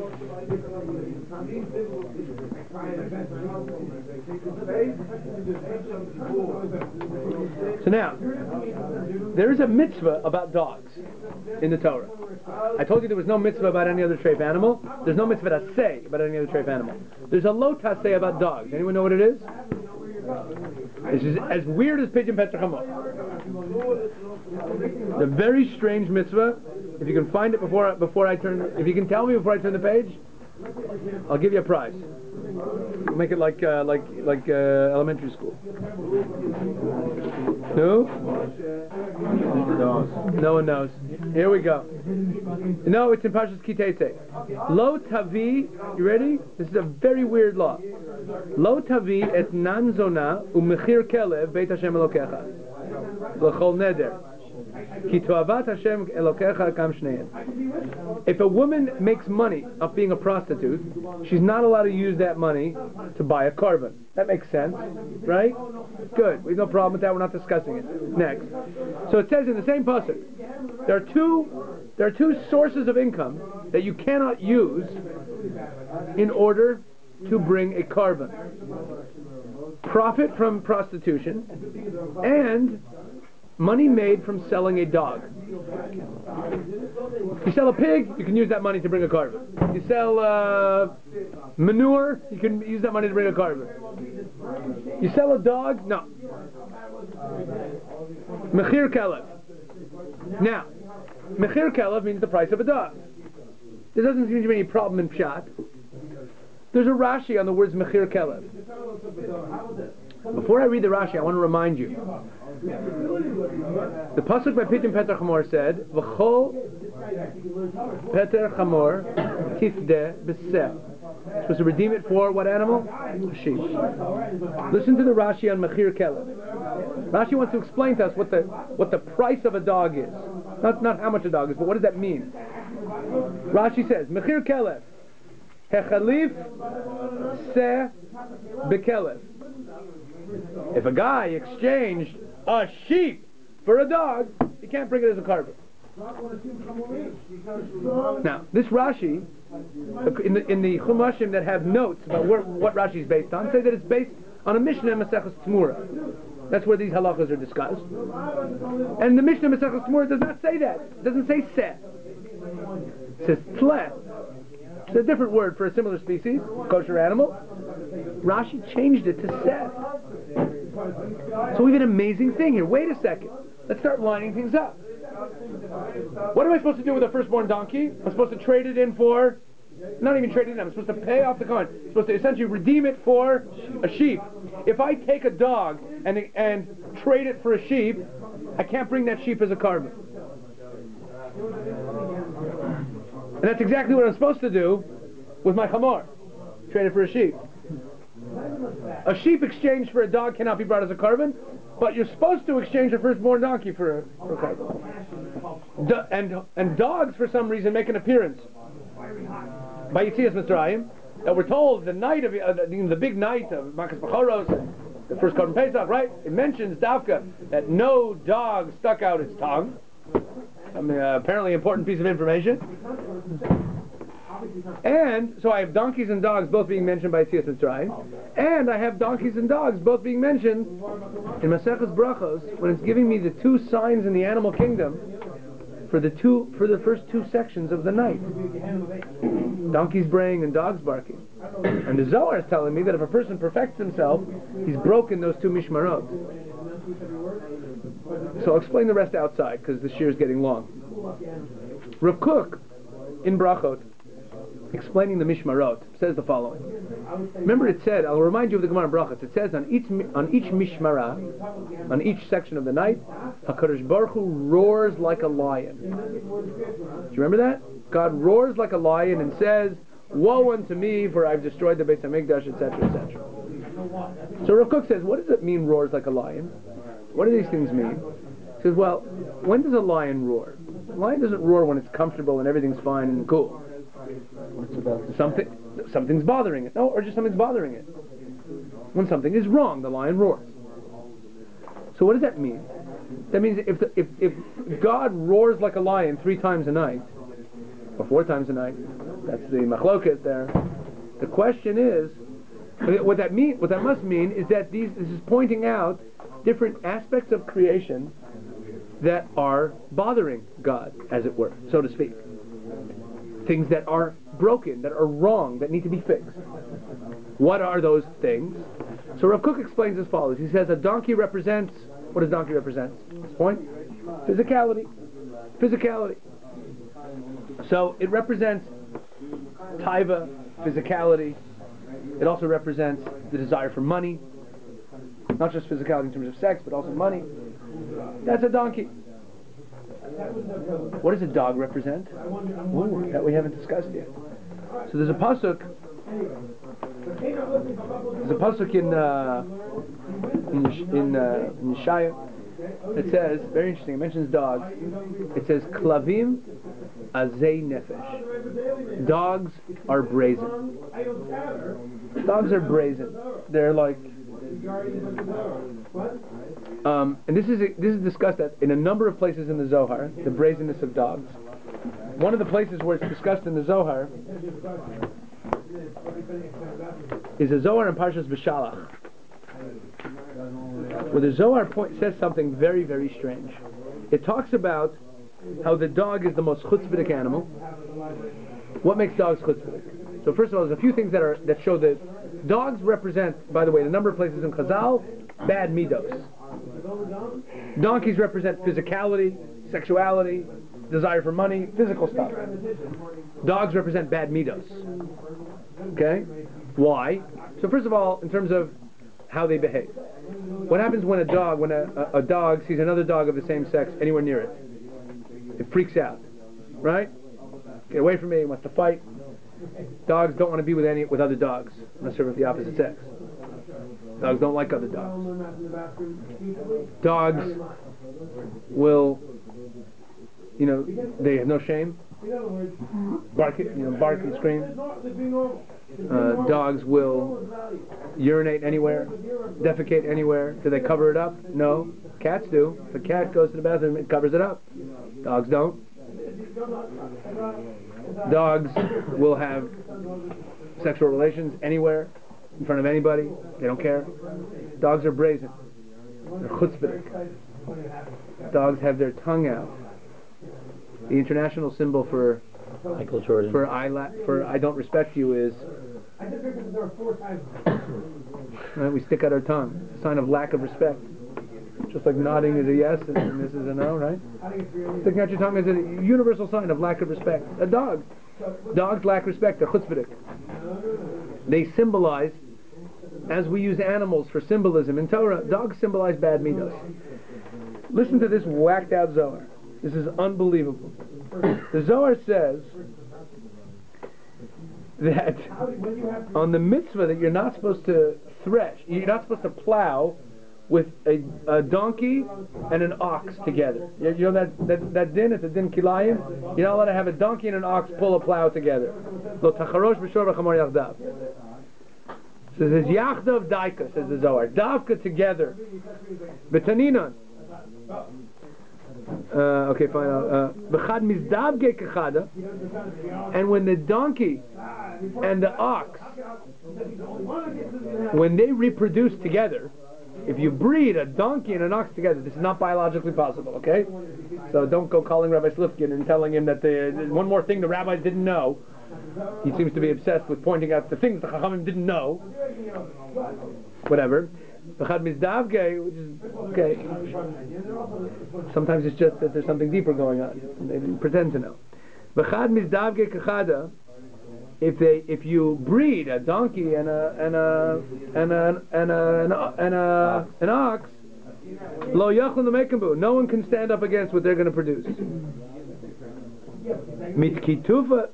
So now, there is a mitzvah about dogs in the Torah. I told you there was no mitzvah about any other treif animal. There's no mitzvah to say about any other treif animal. There's a lo taseh about dogs. Anyone know what it is? This is as weird as Pidyon Pesach Hamor. The very strange mitzvah. If you can find it before I turn, if you can tell me before I turn the page, I'll give you a prize. We'll make it like elementary school. No? No one knows. Here we go. No, it's in Parshas Ki Tetzei. Lo tavi, you ready? This is a very weird law. Lo tavi et nan zona u'mechir kelev beit Hashem Elokecha l'chol neder. Ki toavat Hashem Elokecha kam shneim. If a woman makes money off being a prostitute, she's not allowed to use that money to buy a carbon. That makes sense, right? Good. We have no problem with that. We're not discussing it. Next. So it says in the same pasuk, there are two sources of income that you cannot use in order to bring a carbon. Profit from prostitution and money made from selling a dog. You sell a pig, you can use that money to bring a carbon. You sell manure, you can use that money to bring a carbon. You sell a dog, no. Mechir kelev. Now, mechir kelev means the price of a dog. There doesn't seem to be any problem in pshat. There's a Rashi on the words mechir kelev. Before I read the Rashi, I want to remind you. The pasuk by Pitim Peter Chamor said, "V'chol Peter Chamor tifde b'seh." Supposed to redeem it for what animal? A sheep. Listen to the Rashi on Mechir Kelev. Rashi wants to explain to us what the price of a dog is. Not how much a dog is, but what does that mean? Rashi says, Mechir Kelev, Hechalif se bekelev. If a guy exchanged a sheep for a dog, he can't bring it as a carbon. Now, this Rashi, in the Chumashim that have notes about what Rashi is based on, say that it's based on a Mishnah in Maseches Tzmura. That's where these halachas are discussed. And the Mishnah in Maseches Tzmura does not say that. It doesn't say seh. It says tleh. It's a different word for a similar species, kosher animal. Rashi changed it to seh. So we have an amazing thing here. Wait a second. Let's start lining things up. What am I supposed to do with a firstborn donkey? I'm supposed to trade it in for... Not even trade it in. I'm supposed to pay off the coin. I'm supposed to essentially redeem it for a sheep. If I take a dog and trade it for a sheep, I can't bring that sheep as a carbon. And that's exactly what I'm supposed to do with my chamor. Trade it for a sheep. A sheep exchanged for a dog cannot be brought as a carbon, but you're supposed to exchange a firstborn donkey for a carbon. And dogs, for some reason, make an appearance by Yitzias Mitzrayim. That we're told the night of the big night of Makas Bachoros, the first carbon Pesach, right? It mentions Davka that no dog stuck out its tongue. I mean, apparently important piece of information. And so I have donkeys and dogs both being mentioned by Yitzias Mitzrayim, and I have donkeys and dogs both being mentioned in Maseches Brachos when it's giving me the two signs in the animal kingdom for the first two sections of the night. Donkeys braying and dogs barking. And the Zohar is telling me that if a person perfects himself, he's broken those two mishmarot. So I'll explain the rest outside because the shir is getting long. Rav Kook in Brachot, explaining the mishmarot, says the following. Remember, it said, I'll remind you of the Gemara in Brachot. It says on each mishmara, on each section of the night, HaKadosh Baruch Hu roars like a lion. Do you remember that? God roars like a lion and says, "Woe unto me, for I've destroyed the Beis Hamikdash," etc., etc. So Rav Kook says, what does it mean, roars like a lion? What do these things mean? He says, well, when does a lion roar? A lion doesn't roar when it's comfortable and everything's fine and cool. Something's bothering it. No, or just something's bothering it. When something is wrong, the lion roars. So what does that mean? That means if God roars like a lion 3 times a night, or 4 times a night, that's the machloket there. The question is, what that must mean is that this is pointing out different aspects of creation that are bothering God, as it were, so to speak. Things that are broken, that are wrong, that need to be fixed. What are those things? So Rav Kook explains as follows. He says a donkey represents, what does donkey represent? This point? Physicality. Physicality. So it represents taiva, physicality. It also represents the desire for money. Not just physicality in terms of sex, but also money. That's a donkey. What does a dog represent? Ooh, that we haven't discussed yet. So there's a pasuk. There's a pasuk in Yeshaya. It says, very interesting. It mentions dogs. It says klavim azei nefesh. Dogs are brazen. Dogs are brazen. They're like. And this is discussed in a number of places in the Zohar, the brazenness of dogs. One of the places where it's discussed in the Zohar is a Zohar in Parshas B'Shalach, where the Zohar says something very, very strange. It talks about how the dog is the most chutzpahdik animal. What makes dogs chutzpahdik? So first of all, there's a few things that show that dogs represent, by the way, in a number of places in Chazal, bad midos. Donkeys represent physicality, sexuality, desire for money, physical stuff. Dogs represent bad midos. Okay? Why? So first of all, in terms of how they behave. What happens when a dog sees another dog of the same sex anywhere near it? It freaks out, right? Get away from me, it wants to fight. Dogs don't want to be with other dogs unless they're with the opposite sex. Dogs don't like other dogs. Dogs will, they have no shame. Bark and scream. Dogs will urinate anywhere, defecate anywhere. Do they cover it up? No. Cats do. If a cat goes to the bathroom, it covers it up. Dogs don't. Dogs will have sexual relations anywhere, in front of anybody. They don't care. Dogs are brazen. They're chutzpahdik. Dogs have their tongue out. The international symbol for Michael Jordan. for I don't respect you is right, we stick out our tongue. It's a sign of lack of respect. Just like nodding is a yes and this is a no, right? Sticking out your tongue is a universal sign of lack of respect. Dogs lack respect. They're chutzpahdik. They symbolize, as we use animals for symbolism in Torah, dogs symbolize bad midos. Listen to this whacked out Zohar. This is unbelievable. The Zohar says that on the mitzvah that you're not supposed to thresh, you're not supposed to plow with a donkey and an ox together. You know that din? It's a din kilayim. You're not allowed to have a donkey and an ox pull a plow together. Lo tacharosh b'shor v'chamor yachdav. So it says yachdav daika, says the Zohar. Davka together. B'taninan. Okay, fine. B'chad mizdavge kechada. And when the donkey and the ox, when they reproduce together, if you breed a donkey and an ox together, this is not biologically possible, okay? So don't go calling Rabbi Slifkin and telling him that one more thing the rabbis didn't know. He seems to be obsessed with pointing out the things the Chachamim didn't know. Whatever. B'chad mizdavge, which is okay. Sometimes it's just that there's something deeper going on. They didn't pretend to know. B'chad mizdavge kechada. If you breed a donkey and an ox, lo yachlu nemekembu, no one can stand up against what they're going to produce. Mitkifuta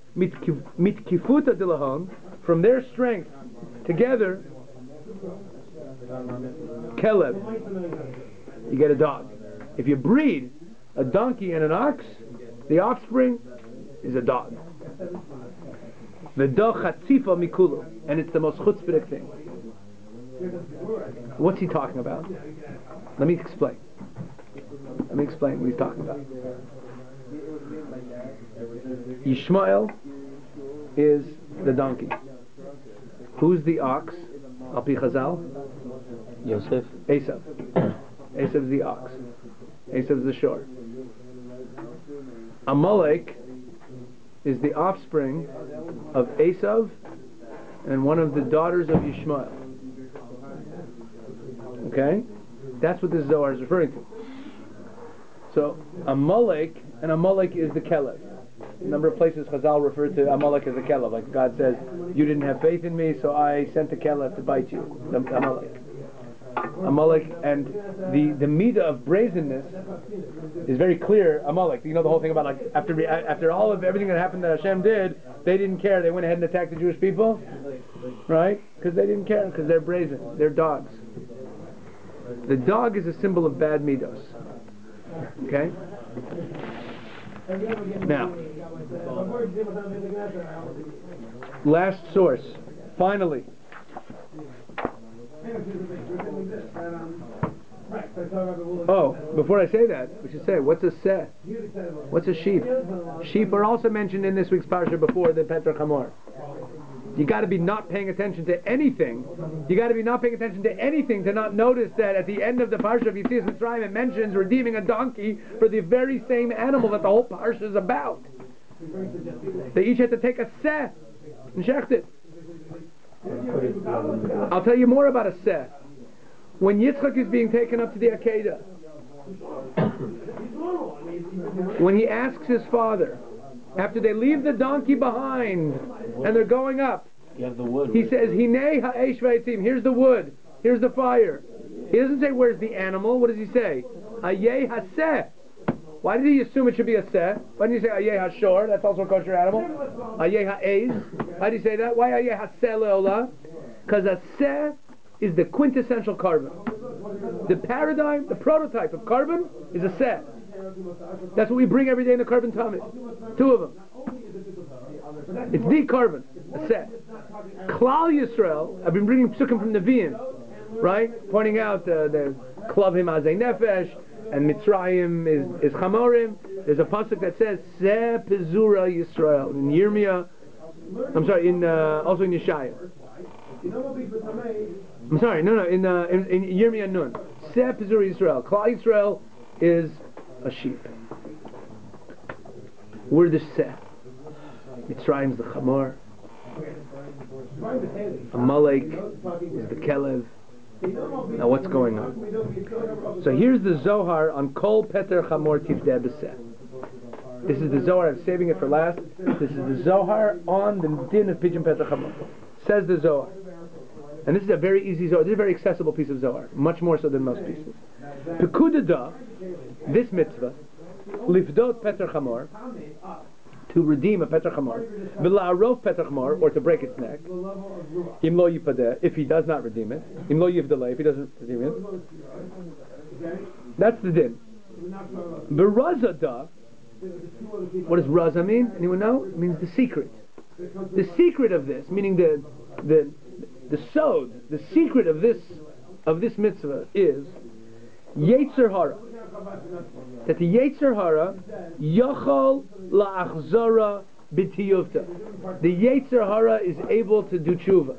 dilahon, from their strength together, kelev, you get a dog. If you breed a donkey and an ox, the offspring is a dog. V'do chatzifa mikulu, and it's the most chutzpahdik thing. What's he talking about? Let me explain what he's talking about. Yishmael is the donkey. Who's the ox? Al pi Chazal? Yosef. Esav. Esav's the ox. Esav's the shore. Amalek is the offspring of Esav and one of the daughters of Yishmael. Okay? That's what this Zohar is referring to. So, Amalek is the Kelev. A number of places Chazal refer to Amalek as a Kelev. Like God says, you didn't have faith in me, so I sent a Kelev to bite you. Amalek, and the midah of brazenness is very clear. Amalek, you know the whole thing about, like, after all of everything that happened that Hashem did, they didn't care. They went ahead and attacked the Jewish people, right? Because they didn't care, because they're brazen. They're dogs. The dog is a symbol of bad midos. Okay? Now, last source. Finally. Oh, before I say that, we should say, what's a seh? What's a sheep? Sheep are also mentioned in this week's parsha before the Petra Chamor. You got to be not paying attention to anything. You got to be not paying attention to anything to not notice that at the end of the parsha of Yetzias Mitzrayim it mentions redeeming a donkey for the very same animal that the whole parsha is about. They each had to take a seh and shecht it. I'll tell you more about a seh. When Yitzchak is being taken up to the Akedah, when he asks his father, after they leave the donkey behind and they're going up, You have the wood. he says, Hinei ha'esh v'etzim, here's the wood, here's the fire. He doesn't say where's the animal. What does he say? Ayeh haseh. Why did he assume it should be a seh? Why didn't he say ayeh hashor? That's also a kosher animal. Ayeh ha'ez. Why did he say that? Why ayeh haseh leolah? Because a seh is the quintessential carbon. The paradigm, the prototype of carbon is a seh. That's what we bring every day in the carbon tummy. Two of them. It's the carbon, a seh. Klal Yisrael, I've been bringing psukim from Nevi'im, right? Pointing out the klavim azei nefesh, and Mitzrayim is chamorim. There's a pasuk that says seh pezura Yisrael in Yirmiyah. I'm sorry, also in Yeshaya. I'm sorry, in Yirmiyah Nun. Seh pezura Yisrael. Klal Yisrael is a sheep. We're the seh. Mitzrayim's the chamor. Amalek is the kelev. Now what's going on? So here's the Zohar on Kol Peter Chamor Tifdeh B'Seh. This is the Zohar, I'm saving it for last. This is the Zohar on the din of Pidyon Peter Chamor. Says the Zohar. And this is a very easy Zohar. This is a very accessible piece of Zohar. Much more so than most pieces. Pekudada, this mitzvah, Lifdot Peter Chamor, to redeem a Peter Chamor, V'la'arof Peter Chamor, or to break its neck, Im lo yipadeh, if he does not redeem it, Im lo yivdaleh, if he doesn't redeem it. That's the din. V'razada, what does raza mean? Anyone know? It means the secret. The secret of this, meaning the sod, the secret of this mitzvah is Yetzer Hara. That the Yetzer Hara Yachol la'achzara b'tiyuvta. The Yetzer Hara is able to do tshuva.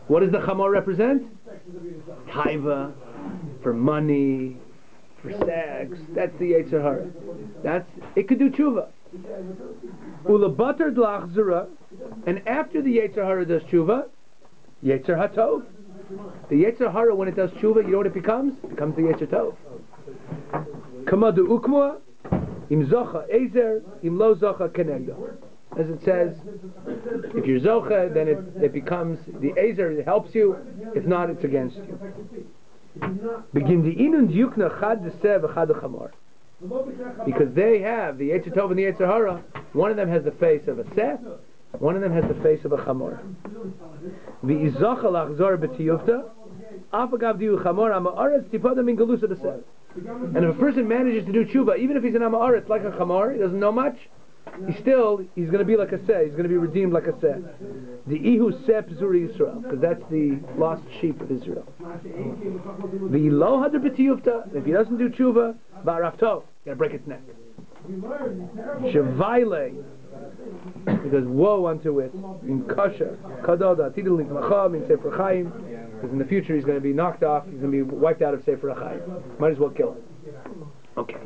What does the Chamor represent? Taiva, for money, for sex. That's the Yetzer Hara. It could do tshuva. Ulabatar d'la'achzara, and after the Yetzer Hara does tshuva, Yetzer Hatov. The Yetzer Hara, when it does tshuva, you know what it becomes? It becomes the Yetzer Tov. Kamadu ukmua, im zocha ezer, im lo zocha kenegdo. As it says, if you're zocha, then it becomes the ezer, it helps you. If not, it's against you. Begin the inun yukna chad deseh v'chad chamor. Because they have the Yetzer Tov and the Yetzer Hara, one of them has the face of a seh, one of them has the face of a chamor. V'izocha lachzor b'tiyufta, afagav diu chamor ama'aretz tipada min galusa deseh. And if a person manages to do tshuva, even if he's an ama'aretz like a chamor, he doesn't know much, he's going to be like a seh, he's going to be redeemed like a seh. The ihu seh pzuri Yisrael, because that's the lost sheep of Israel. V'lo hadar b'tiyufta, if he doesn't do tshuva, ba'arafto, you got to break its neck. Shevaile, because woe unto it in kosher kadoda tidul macham in sefer chaim, because in the future he's going to be knocked off, he's going to be wiped out of sefer chaim. Might as well kill him. Okay,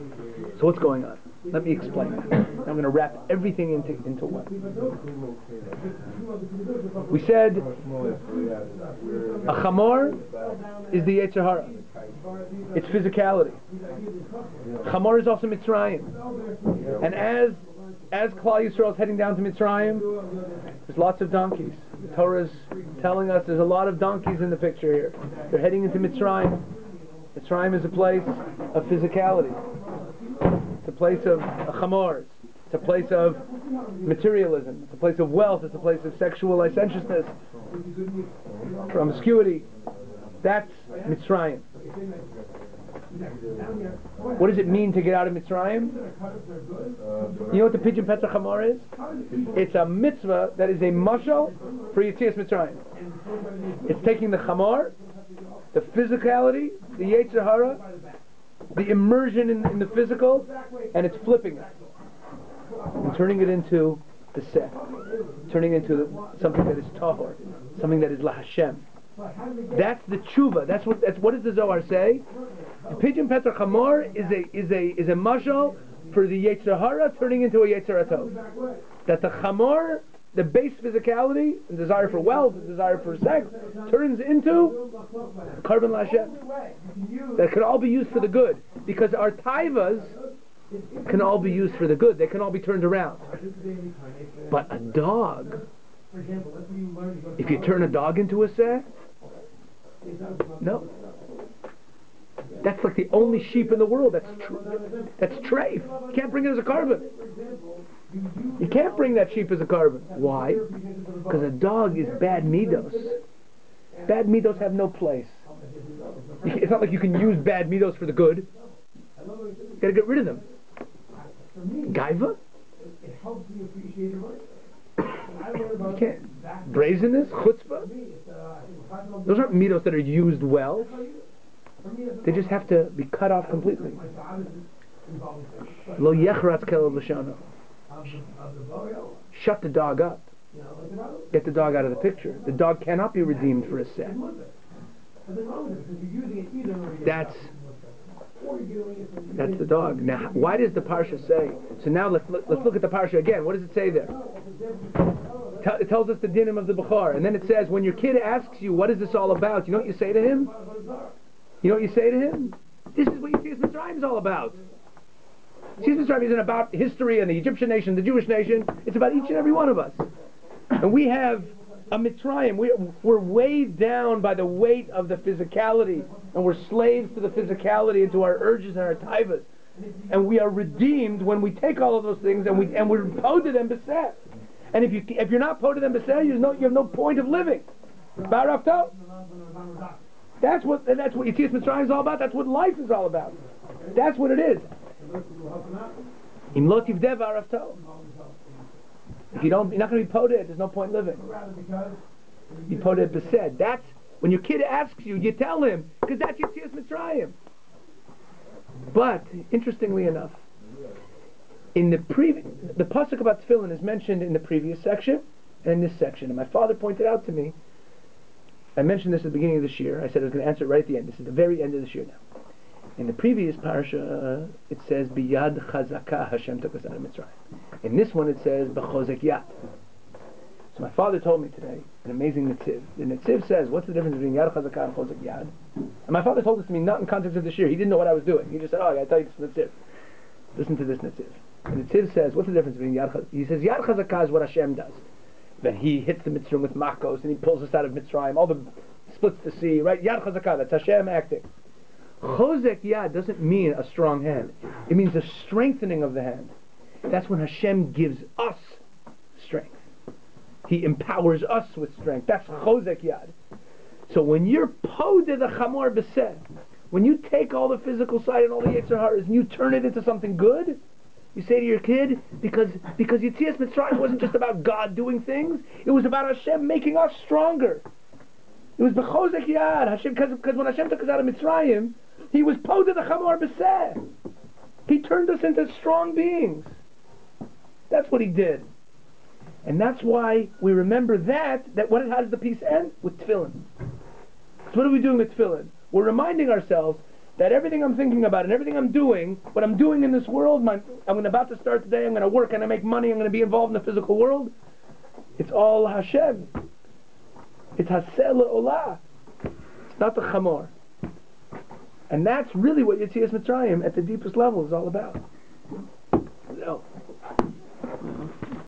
so what's going on? Let me explain. I'm going to wrap everything into one. We said a chamor is the Yetzer Hara. It's physicality. Chamor is also Mitzrayim. And as Klal Yisrael is heading down to Mitzrayim, there's lots of donkeys. The Torah is telling us there's a lot of donkeys in the picture here. They're heading into Mitzrayim. Mitzrayim is a place of physicality. It's a place of chamors. It's a place of materialism. It's a place of wealth. It's a place of sexual licentiousness, promiscuity. That's Mitzrayim. What does it mean to get out of Mitzrayim? You know what the Pidyon Petra Chamor is? It's a mitzvah that is a mashal for Yetzias Mitzrayim. It's taking the Chamor, the physicality, the Yetzer Hara, the immersion in the physical, and it's flipping it and turning it into the seh, turning it into something that is tahor, something that is la Hashem. That's the tshuva. That's what does the Zohar say? The Pidyon Petra Chamor is a mashal for the Yetzer Hara turning into a Yetzer Hatov. That the Chamor, the base physicality, the desire for wealth, the desire for sex, turns into carbon lashem. That can all be used for the good. Because our taivas can all be used for the good. They can all be turned around. But a dog, if you turn a dog into a seh, No. That's like the only sheep in the world. That's treif. You can't bring it as a carbon. You can't bring that sheep as a carbon. Why? Because a dog is bad midos. Bad midos have no place. It's not like you can use bad midos for the good. You gotta get rid of them. Gaiva? You can't. Brazenness? Chutzpah? Those aren't midos that are used well. They just have to be cut off completely. Lo yechratz kelev l'shano. Shut the dog up. Get the dog out of the picture. The dog cannot be redeemed for a set. That's the dog. Now, why does the parsha say? So now let's look at the parsha again. What does it say there? It tells us the dinim of the Bechor, and then it says, when your kid asks you, what is this all about? You know what you say to him? You know what you say to him? This is what Yetzias Mitzrayim is all about. Yetzias Mitzrayim isn't about history and the Egyptian nation, the Jewish nation. It's about each and every one of us. And we have a Mitzrayim. We're weighed down by the weight of the physicality, and we're slaves to the physicality and to our urges and our taivas. And we are redeemed when we take all of those things and we're poded and beset. And if you're not poded and beset, you have no point of living. Barafto. That's what Yetzias Mitzrayim is all about. That's what life is all about. That's what it is. Im lo tivdeh v'arafto. If you're not going to be poded, there's no point living. You poded besed. That's when your kid asks you, you tell him, because that's Yetzias Mitzrayim. But interestingly enough, in the pasuk about tefillin is mentioned in the previous section and in this section. And my father pointed out to me. I mentioned this at the beginning of this year. I said I was going to answer it right at the end. This is the very end of this year now. In the previous parsha, it says, Biyad chazaka Hashem took us out of Mitzrayim. In this one, it says, B'chozek yad. So my father told me today, an amazing netziv. The netziv says, what's the difference between Yad chazaka and Chozek yad? And my father told this to me not in context of this year. He didn't know what I was doing. He just said, I got to tell you this netziv. Listen to this netziv. And the netziv says, what's the difference between Yad chazaka? He says, Yad chazaka is what Hashem does. That he hits the Mitzrayim with makos and he pulls us out of Mitzrayim, splits the sea, right? Yad chazakah, that's Hashem acting. Chozek yad doesn't mean a strong hand. It means a strengthening of the hand. That's when Hashem gives us strength. He empowers us with strength. That's chozek yad. So when you're poded the chamor besed, when you take all the physical side and all the yetzer haras and you turn it into something good, you say to your kid, because Yetzias Mitzrayim wasn't just about God doing things, it was about Hashem making us stronger. It was b'chozek yad, Hashem, because when Hashem took us out of Mitzrayim, He was poded the chamor beseh. He turned us into strong beings. That's what He did. And that's why we remember that how does the piece end? With tefillin. So what are we doing with tefillin? We're reminding ourselves that everything I'm thinking about and everything I'm doing, what I'm doing in this world, I'm about to start today, I'm going to work, I'm going to make money, I'm going to be involved in the physical world, it's all Hashem. It's Haseh Le'olah. It's not the Chamor. And that's really what Yetzias Mitzrayim at the deepest level is all about. So.